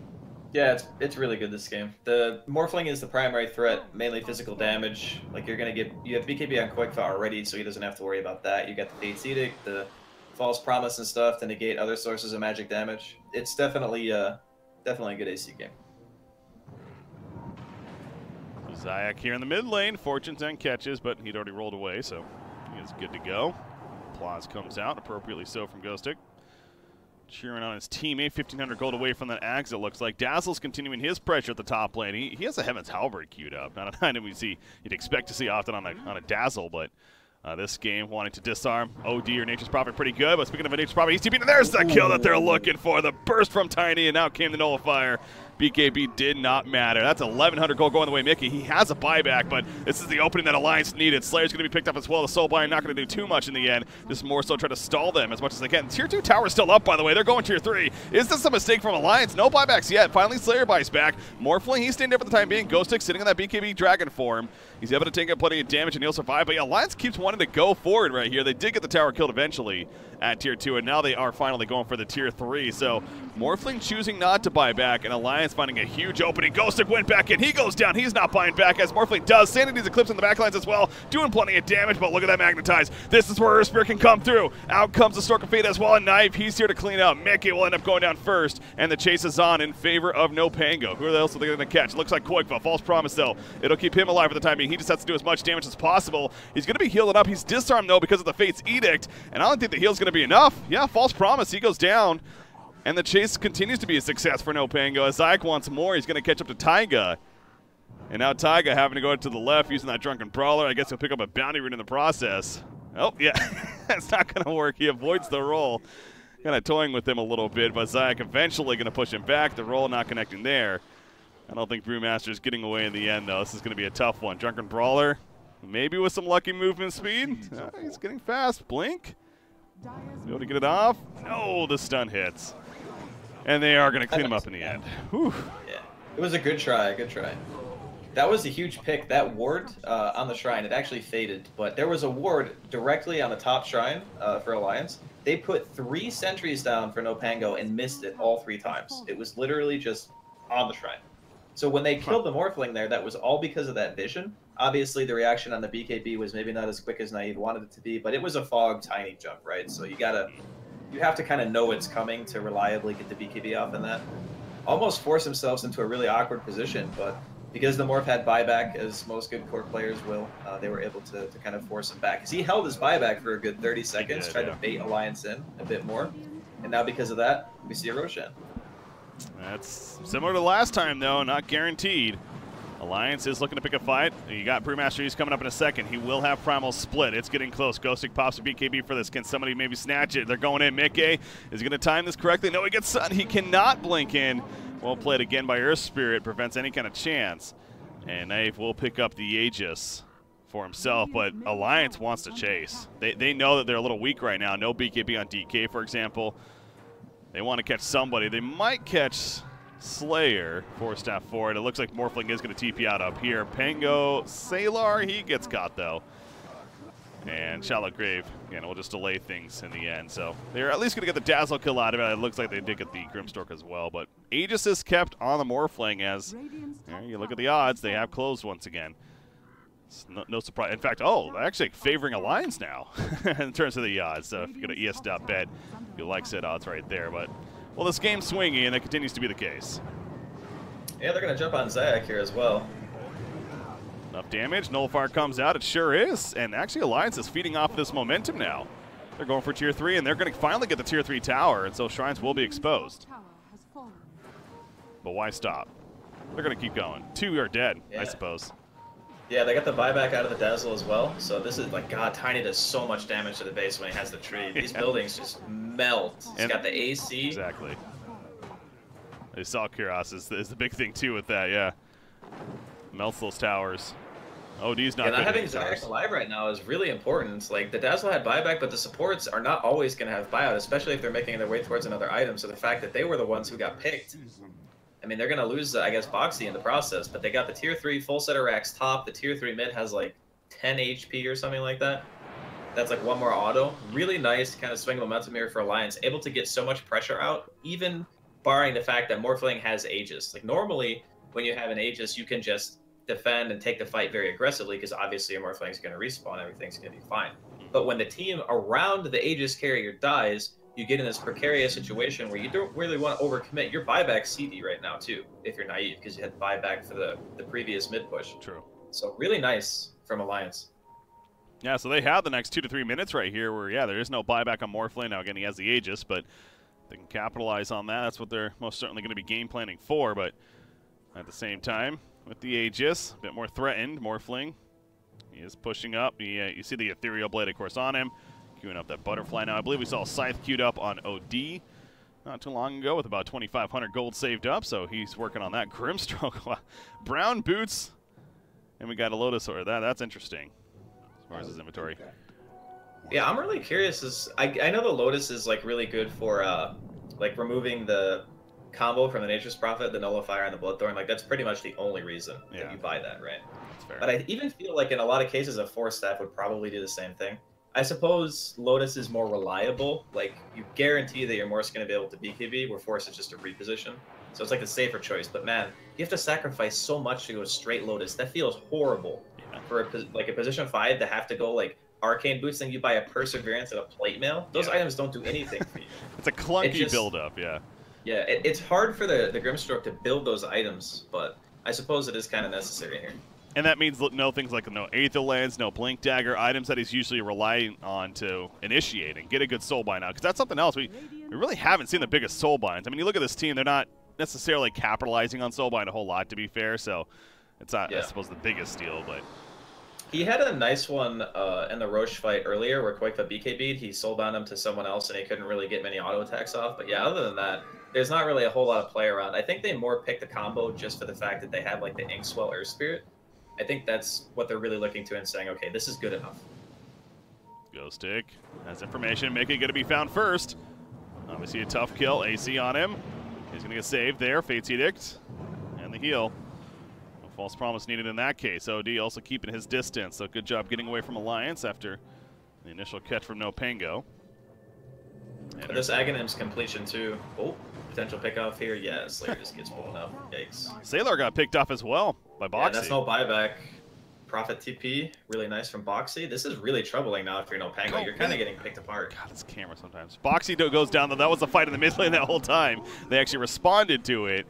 Yeah, it's really good this game. The Morphling is the primary threat, mainly physical damage. Like you have BKB on Quickfire already, so he doesn't have to worry about that. You got the Fate's Edict, the False Promise and stuff to negate other sources of magic damage. It's definitely a good AC game. Zayak here in the mid lane, fortunes and catches, but he'd already rolled away, so he is good to go. Applause comes out, appropriately so, from Ghostic. Cheering on his teammate, 1,500 gold away from that Axe, it looks like. Dazzle's continuing his pressure at the top lane. He has a Heaven's Halberd queued up. Not an item you'd expect to see often on a Dazzle, but this game wanting to disarm OD or Nature's Prophet pretty good. But speaking of a Nature's Prophet, he's TPing, and there's the kill that they're looking for. The burst from Tiny, and now came the Nullifier. BKB did not matter. That's 1,100 gold going the way Mickey. He has a buyback, but this is the opening that Alliance needed. Slayer's going to be picked up as well. The Soulbind not going to do too much in the end. Just more so try to stall them as much as they can. Tier 2 tower's still up, by the way. They're going Tier 3. Is this a mistake from Alliance? No buybacks yet. Finally, Slayer buys back. Morphling, he's staying there for the time being. Ghostic sitting on that BKB Dragon form. He's able to take up plenty of damage, and he'll survive. But yeah, Alliance keeps wanting to go forward right here. They did get the tower killed eventually at Tier 2, and now they are finally going for the Tier 3. So Morphling choosing not to buy back, and Alliance finding a huge opening. Ghostic went back in. He goes down. He's not buying back, as Morphling does. Sanity's Eclipse in the backlines as well, doing plenty of damage, but look at that Magnetize. This is where Earth Spirit can come through. Out comes the Stork of Fate as well, and Knife, he's here to clean up. Mickey will end up going down first, and the chase is on in favor of NoPango. Who else are they going to catch? Looks like Koikva. False Promise, though. It'll keep him alive for the time being. He just has to do as much damage as possible. He's going to be healing up. He's disarmed, though, because of the Fate's Edict, and I don't think the heal's going to be enough. Yeah, False Promise. He goes down. And the chase continues to be a success for NoPango. As Zayak wants more, he's going to catch up to Taiga. And now Taiga having to go to the left using that Drunken Brawler. I guess he'll pick up a bounty rune in the process. Oh, yeah. That's not going to work. He avoids the roll. Kind of toying with him a little bit, but Zayak eventually going to push him back. The roll not connecting there. I don't think Brewmaster's getting away in the end, though. This is going to be a tough one. Drunken Brawler, maybe with some lucky movement speed. He's getting fast. Blink. Be able to get it off. No, the stun hits. And they are going to clean him up in the end. Whew. Yeah, it was a good try, good try. That was a huge pick. That ward on the shrine, it actually faded, but there was a ward directly on the top shrine for Alliance. They put 3 sentries down for NoPango and missed it all 3 times. It was literally just on the shrine. So when they killed the Morphling there, that was all because of that vision. Obviously, the reaction on the BKB was maybe not as quick as Naive wanted it to be, but it was a fog tiny jump, right? So you have to kind of know it's coming to reliably get the BKB off in that. Almost force themselves into a really awkward position, but because the Morph had buyback, as most good core players will, they were able to kind of force him back. Because he held his buyback for a good 30 seconds, tried to bait Alliance in a bit more. And now because of that, we see a Roshan. That's similar to last time, though, not guaranteed. Alliance is looking to pick a fight. You got Brewmaster, he's coming up in a second. He will have Primal split. It's getting close. Ghostic pops a BKB for this. Can somebody maybe snatch it? They're going in. Mickey is going to time this correctly. No, he gets sun. He cannot blink in. Well played again by Earth Spirit. Prevents any kind of chance. And Naive will pick up the Aegis for himself, but Alliance wants to chase. They know that they're a little weak right now. No BKB on DK, for example. They want to catch somebody. They might catch Slayer, 4-staff forward. It looks like Morphling is going to TP out up here. Pango, Salar, he gets caught though. And Shallow Grave, again, will just delay things in the end. So they're at least going to get the Dazzle kill out of it. It looks like they did get the Grimstork as well. But Aegis is kept on the Morphling as you look at the odds. They have closed once again. It's no surprise. In fact, they're actually favoring Alliance now in terms of the odds. So if you go to ES.bet, you like said odds right there. But well, this game's swingy, and that continues to be the case. Yeah, they're going to jump on Zayak here as well. Enough damage. Nullifier comes out. It sure is. And actually, Alliance is feeding off this momentum now. They're going for Tier 3, and they're going to finally get the Tier 3 tower, and so Shrines will be exposed. But why stop? They're going to keep going. 2 are dead, I suppose. Yeah, they got the buyback out of the Dazzle as well. So this is like, God, Tiny does so much damage to the base when he has the tree. These buildings just melt. He's got the AC. Exactly. They saw Kuros is the big thing too with that, yeah. Melts those towers. OD's not good. And having Zayak alive right now is really important. Like, the Dazzle had buyback, but the supports are not always going to have buyout, especially if they're making their way towards another item. So the fact that they were the ones who got picked, I mean, they're going to lose, I guess, Boxy in the process. But they got the Tier 3 full set of racks top. The Tier 3 mid has, like, 10 HP or something like that. That's, like, 1 more auto. Really nice to kind of swing momentum here for Alliance. Able to get so much pressure out, even barring the fact that Morphling has Aegis. Like, normally, when you have an Aegis, you can just defend and take the fight very aggressively because obviously your Morphling is going to respawn, everything's going to be fine. But when the team around the Aegis carrier dies, you get in this precarious situation where you don't really want to overcommit. Your buyback CD right now too, if you're naive, because you had buyback for the previous mid push. True. So really nice from Alliance. Yeah, so they have the next 2 to 3 minutes right here where, yeah, there is no buyback on Morphling. Now, again, he has the Aegis, but they can capitalize on that. That's what they're most certainly going to be game planning for, but at the same time, with the Aegis, a bit more threatened, Morphling. He is pushing up. You see the Ethereal Blade, of course, on him. Queuing up that Butterfly now. I believe we saw Scythe queued up on OD not too long ago with about 2,500 gold saved up, so he's working on that. Grimstroke, brown boots, and we got a Lotus Order. That's interesting as far as his inventory. Yeah, I'm really curious. I know the Lotus is like really good for like removing the combo from the Nature's Prophet, the Nullifier, and the Bloodthorn. Like, that's pretty much the only reason that you buy that, right? That's fair. But I even feel like in a lot of cases, a 4-staff would probably do the same thing. I suppose Lotus is more reliable. Like, you guarantee that your Morse going to be able to BKB, where Force is just a reposition. So it's like a safer choice. But man, you have to sacrifice so much to go straight Lotus. That feels horrible for a position 5 to have to go like Arcane Boots, then you buy a Perseverance and a Plate Mail. Those items don't do anything for you. It's a clunky build-up, yeah. Yeah, it's hard for the Grimstroke to build those items, but I suppose it is kind of necessary here. And that means no things like no Aether Lens, no Blink Dagger, items that he's usually relying on to initiate and get a good Soulbind out. Because that's something else. We really haven't seen the biggest Soulbinds. I mean, you look at this team, they're not necessarily capitalizing on Soulbind a whole lot, to be fair. So it's not, I suppose, the biggest deal, but... He had a nice one in the Roche fight earlier where Quakefa BKB'd. He soulbound him to someone else and he couldn't really get many auto attacks off. But yeah, other than that, there's not really a whole lot of play around. I think they more picked the combo just for the fact that they have like the Inkswell Earth Spirit. I think that's what they're really looking to and saying, okay, this is good enough. Ghostic has information. Mickey going to be found first. Obviously a tough kill. AC on him. He's going to get saved there. Fate's Edict and the heal. False promise needed in that case. OD also keeping his distance, so good job getting away from Alliance after the initial catch from NoPango. And this Aghanim's completion too. Oh, potential pickoff here. Yeah, Slayer just gets blown up. Yikes. Sailor got picked off as well by Boxy. Yeah, that's no buyback. Prophet TP, really nice from Boxy. This is really troubling now if you're NoPango. You're kind of getting picked apart. God, this camera sometimes. Boxy goes down, though. That was a fight in the mid lane that whole time. They actually responded to it.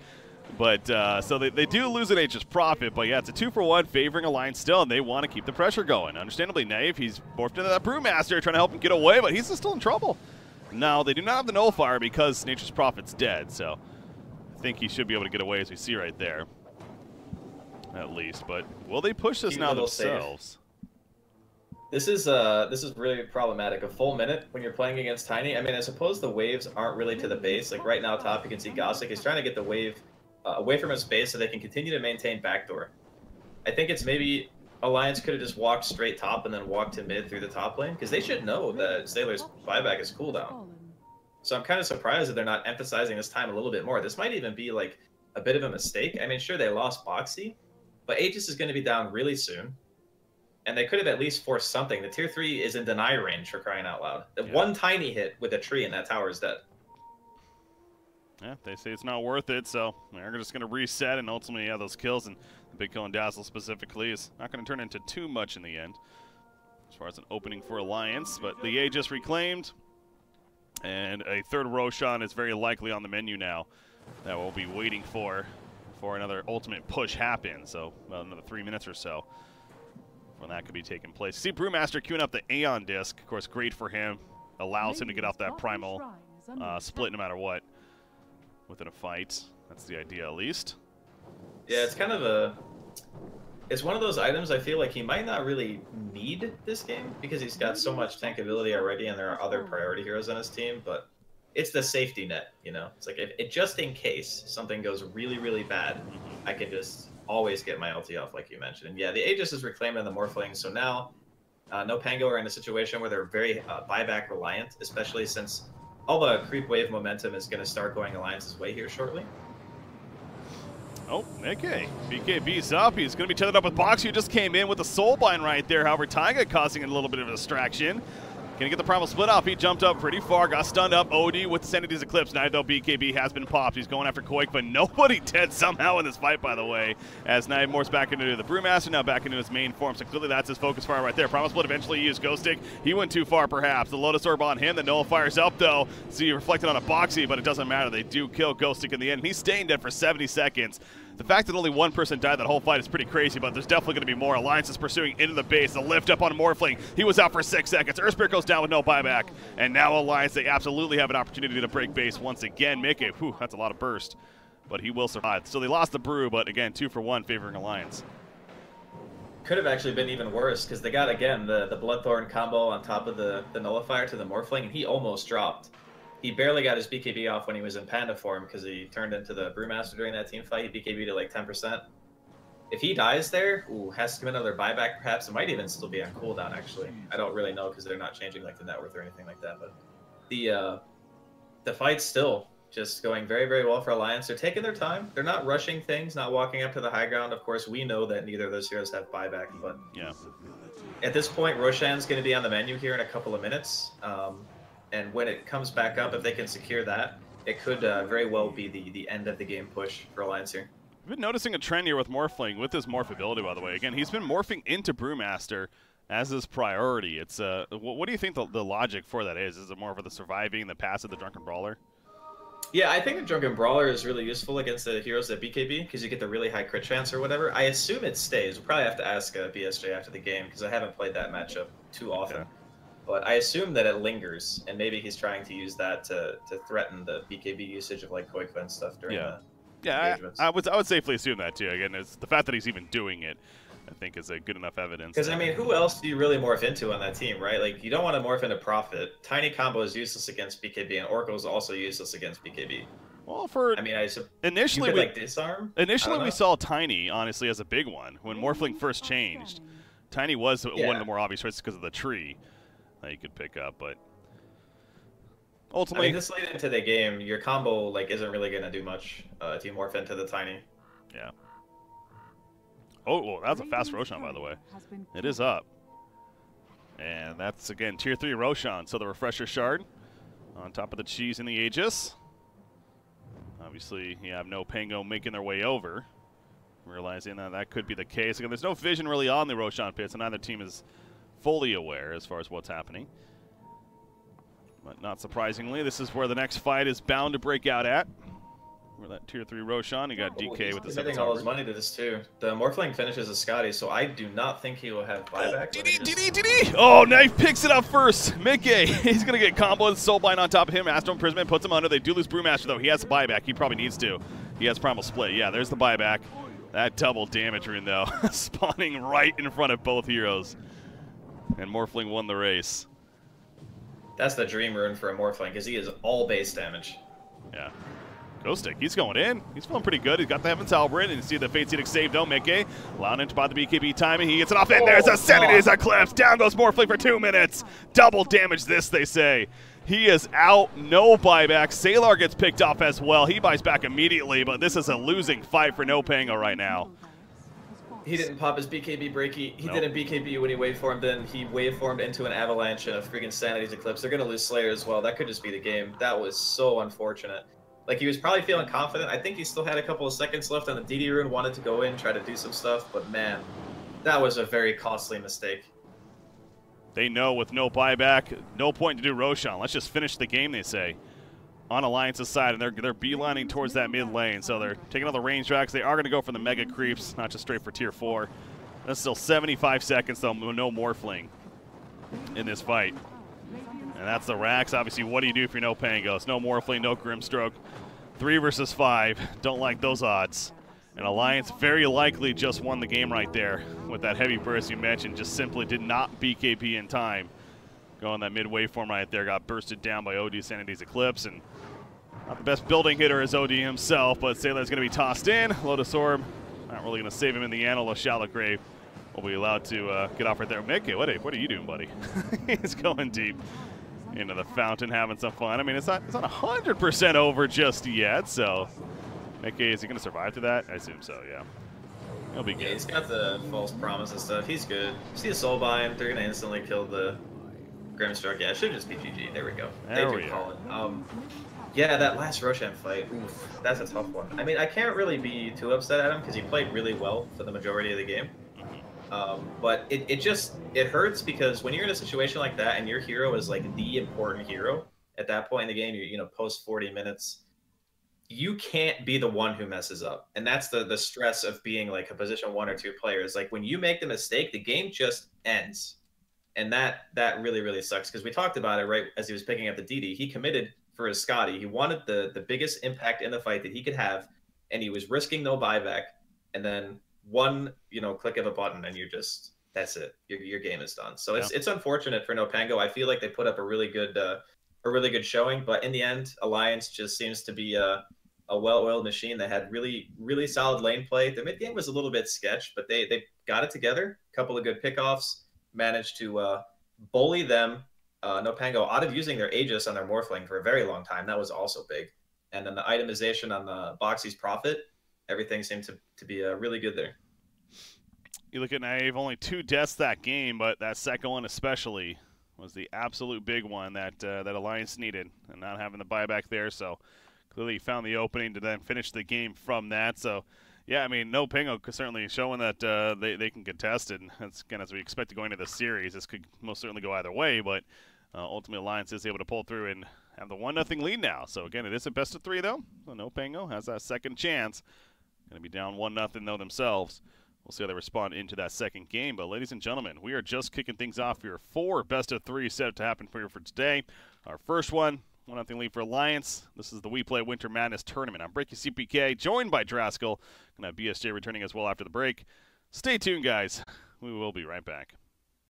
But, so they do lose an Nature's Prophet, but yeah, it's a 2-for-1 favoring Alliance still, and they want to keep the pressure going. Understandably, Naive, he's morphed into that Brewmaster, trying to help him get away, but he's still in trouble. Now, they do not have the Nullifier because Nature's Prophet's dead, so I think he should be able to get away, as we see right there. at least. But will they push this Keep now a little themselves? This is really problematic. A full minute when you're playing against Tiny. I mean, I suppose the waves aren't really to the base. Like right now, top you can see Gossick is trying to get the wave away from his base so they can continue to maintain backdoor. I think it's maybe Alliance could have just walked straight top and then walked to mid through the top lane because they should know that Sailor's buyback is cooldown. So I'm kind of surprised that they're not emphasizing this time a little bit more. This might even be like a bit of a mistake. I mean, sure, they lost Boxy, but Aegis is going to be down really soon. And they could have at least forced something. The tier 3 is in deny range, for crying out loud. The one tiny hit with a tree and that tower is dead. Yeah, they say it's not worth it, so they're just going to reset and ultimately, yeah, those kills, and the Big Kill and Dazzle specifically is not going to turn into too much in the end as far as an opening for Alliance. But the Aegis reclaimed, and a third Roshan is very likely on the menu now that we'll be waiting for another ultimate push happen. So about another 3 minutes or so when that could be taking place. See Brewmaster queuing up the Aeon disc. Of course, great for him. Allows him to get off that primal split no matter what within a fight. That's the idea, at least. Yeah, it's kind of it's one of those items I feel like he might not really need this game because he's got so much tankability already and there are other priority heroes on his team, but it's the safety net, you know? It's like, if just in case something goes really, really bad, I can just always get my ulti off, like you mentioned. And yeah, the Aegis is reclaimed in the Morphling, so now NoPango are in a situation where they're very buyback reliant, especially since all the creep wave momentum is going to start going Alliance's way here shortly. Oh, okay. BKB's up. He's going to be tethered up with Box, who just came in with the Soulbind right there. However, Taiga causing a little bit of a distraction. Gonna get the primal split off. He jumped up pretty far, got stunned up. OD with Sanity's Eclipse. Now though BKB has been popped. He's going after Koik, but nobody dead somehow in this fight, by the way. As Knight morphs back into the Brewmaster, now back into his main form. So clearly that's his focus fire right there. Primal split eventually used Ghost Stick. He went too far perhaps. The Lotus Orb on him. The Noah fires up though. See reflected on a Boxy, but it doesn't matter. They do kill Ghost Stick in the end. He's staying dead for 70 seconds. The fact that only one person died that whole fight is pretty crazy, but there's definitely going to be more. Alliance is pursuing into the base. The lift up on Morphling. He was out for 6 seconds. Earthspirit goes down with no buyback. And now Alliance, they absolutely have an opportunity to break base once again. Mickey, whew, that's a lot of burst. But he will survive. So they lost the Brew, but again, 2 for 1 favoring Alliance. Could have actually been even worse, because they got, again, the Bloodthorn combo on top of the Nullifier to the Morphling, and he almost dropped. He barely got his BKB off when he was in Panda form because he turned into the Brewmaster during that team fight. He BKB'd to like 10%. If he dies there, has to come another buyback perhaps. It might even still be on cooldown, actually. I don't really know because they're not changing like the net worth or anything like that. But the fight's still just going very, very well for Alliance. They're taking their time. They're not rushing things, not walking up to the high ground. Of course, we know that neither of those heroes have buyback. But yeah, at this point, Roshan's going to be on the menu here in a couple of minutes. And when it comes back up, if they can secure that, it could very well be the end of the game push for Alliance here. I've been noticing a trend here with Morphling, with his morph ability, by the way. Again, he's been morphing into Brewmaster as his priority. It's what do you think the logic for that is? Is it more for the surviving, the passive, the Drunken Brawler? Yeah, I think the Drunken Brawler is really useful against the heroes that BKB, because you get the really high crit chance or whatever. I assume it stays. We'll probably have to ask BSJ after the game, because I haven't played that matchup too often. Okay. But I assume that it lingers, and maybe he's trying to use that to threaten the BKB usage of like Koikva and stuff during the engagements. I would safely assume that too. Again, it's the fact that he's even doing it, I think, is a good enough evidence. Because I mean, who else do you really morph into on that team, right? Like, you don't want to morph into Prophet. Tiny combo is useless against BKB, and Oracle is also useless against BKB. Well, initially like disarm. Initially, we saw Tiny honestly as a big one when Morphling first changed. Tiny was one of the more obvious choices because of the tree that you could pick up, but ultimately, I mean, this late into the game, your combo like isn't really gonna do much if you morph into the Tiny. Yeah. Oh, well, that's a fast Roshan, by the way. It is up, and that's again tier 3 Roshan. So the refresher shard on top of the cheese in the Aegis. Obviously, you have NoPango making their way over, realizing that could be the case. Again, there's no vision really on the Roshan pits, and neither team is fully aware as far as what's happening. But not surprisingly, this is where the next fight is bound to break out at. Where that tier 3 Roshan, you got DK with the 7 all his money to this too. The Morphling finishes a Scotty, so I do not think he will have buyback. DD! Oh, Knife picks it up first. Mickey, he's going to get combo with Soulbind on top of him. Astro Imprisonment puts him under. They do lose Brewmaster, though. He has the buyback. He probably needs to. He has Primal Split. Yeah, there's the buyback. That double damage rune, though, spawning right in front of both heroes. And Morphling won the race. That's the dream rune for a Morphling, because he is all base damage. Yeah. Ghostic, he's going in. He's feeling pretty good. He's got the Heaven's Halberd, and you see the Fate Seedic save, though. Mickey allowing him to buy the BKB timing. He gets it off, and there's a Sanity's Eclipse. Down goes Morphling for 2 minutes. Double damage this, they say. He is out, no buyback. Salar gets picked off as well. He buys back immediately, but this is a losing fight for NoPango right now. He didn't pop his BKB Breaky. He didn't BKB when he waveformed in. He waveformed into an Avalanche and a freaking Sanity's Eclipse. They're going to lose Slayer as well. That could just be the game. That was so unfortunate. Like, he was probably feeling confident. I think he still had a couple of seconds left on the DD rune, wanted to go in, try to do some stuff, but man, that was a very costly mistake. They know with no buyback, no point to do Roshan. Let's just finish the game, they say, on Alliance's side, and they're beelining towards that mid lane. So they're taking all the range tracks. They are going to go for the mega creeps, not just straight for tier 4. That's still 75 seconds, though, no Morphling in this fight. And that's the racks. Obviously, what do you do if you're NoPango? It's no Morphling, no Grimstroke. 3 versus 5. Don't like those odds. And Alliance very likely just won the game right there with that heavy burst you mentioned. Just simply did not BKB in time. Going that mid waveform right there. Got bursted down by OD Sanity's Eclipse. And not the best building hitter is OD himself, but Sailor's going to be tossed in. Lotus Orb, not really going to save him in the end, although Shallow Grave will be allowed to get off right there. Mickey, what are you doing, buddy? He's going deep into the fountain, having some fun. I mean, it's not 100% over just yet, so Mickey, is he going to survive to that? I assume so, yeah. He'll be good. Yeah, he's got the false promise and stuff. He's good. See a soul bind, they're going to instantly kill the Grimstroke. Yeah, it should just be GG. There we go. There they we do go. call it. Yeah, that last Roshan fight, oof, that's a tough one. I mean, I can't really be too upset at him because he played really well for the majority of the game. But it hurts because when you're in a situation like that and your hero is like the important hero at that point in the game, you're post 40 minutes, you can't be the one who messes up. And that's the stress of being like a position 1 or 2 player. Is like when you make the mistake, the game just ends. And that really, really sucks because we talked about it right as he was picking up the DD. He committed for his Scotty. He wanted the biggest impact in the fight that he could have, and he was risking no buyback. And then one click of a button, and that's it. Your game is done. So it's unfortunate for NoPango. I feel like they put up a really good showing, but in the end, Alliance just seems to be a well-oiled machine that had really, really solid lane play. The mid game was a little bit sketch, but they got it together. A couple of good pickoffs. Managed to bully them, NoPango, out of using their Aegis on their Morphling for a very long time. That was also big. And then the itemization on the Boxy's Prophet, everything seemed to be really good there. You look at Naive, only 2 deaths that game, but that second one especially was the absolute big one that Alliance needed, and not having the buyback there. So clearly he found the opening to then finish the game from that. So yeah, I mean, NoPango certainly showing that they can contest it. And that's again, as we expect to go into the series. This could most certainly go either way, but ultimately Alliance is able to pull through and have the 1-0 lead now. So again, it is a best of 3 though. So NoPango has that second chance. Going to be down 1-0 though themselves. We'll see how they respond into that second game. But ladies and gentlemen, we are just kicking things off here. 4 best of 3 set to happen for you for today. Our first one, 1-0 lead for Alliance. This is the WePlay Winter Madness Tournament. I'm Breaky CPK, joined by Draskyl. Gonna have BSJ returning as well after the break. Stay tuned, guys. We will be right back.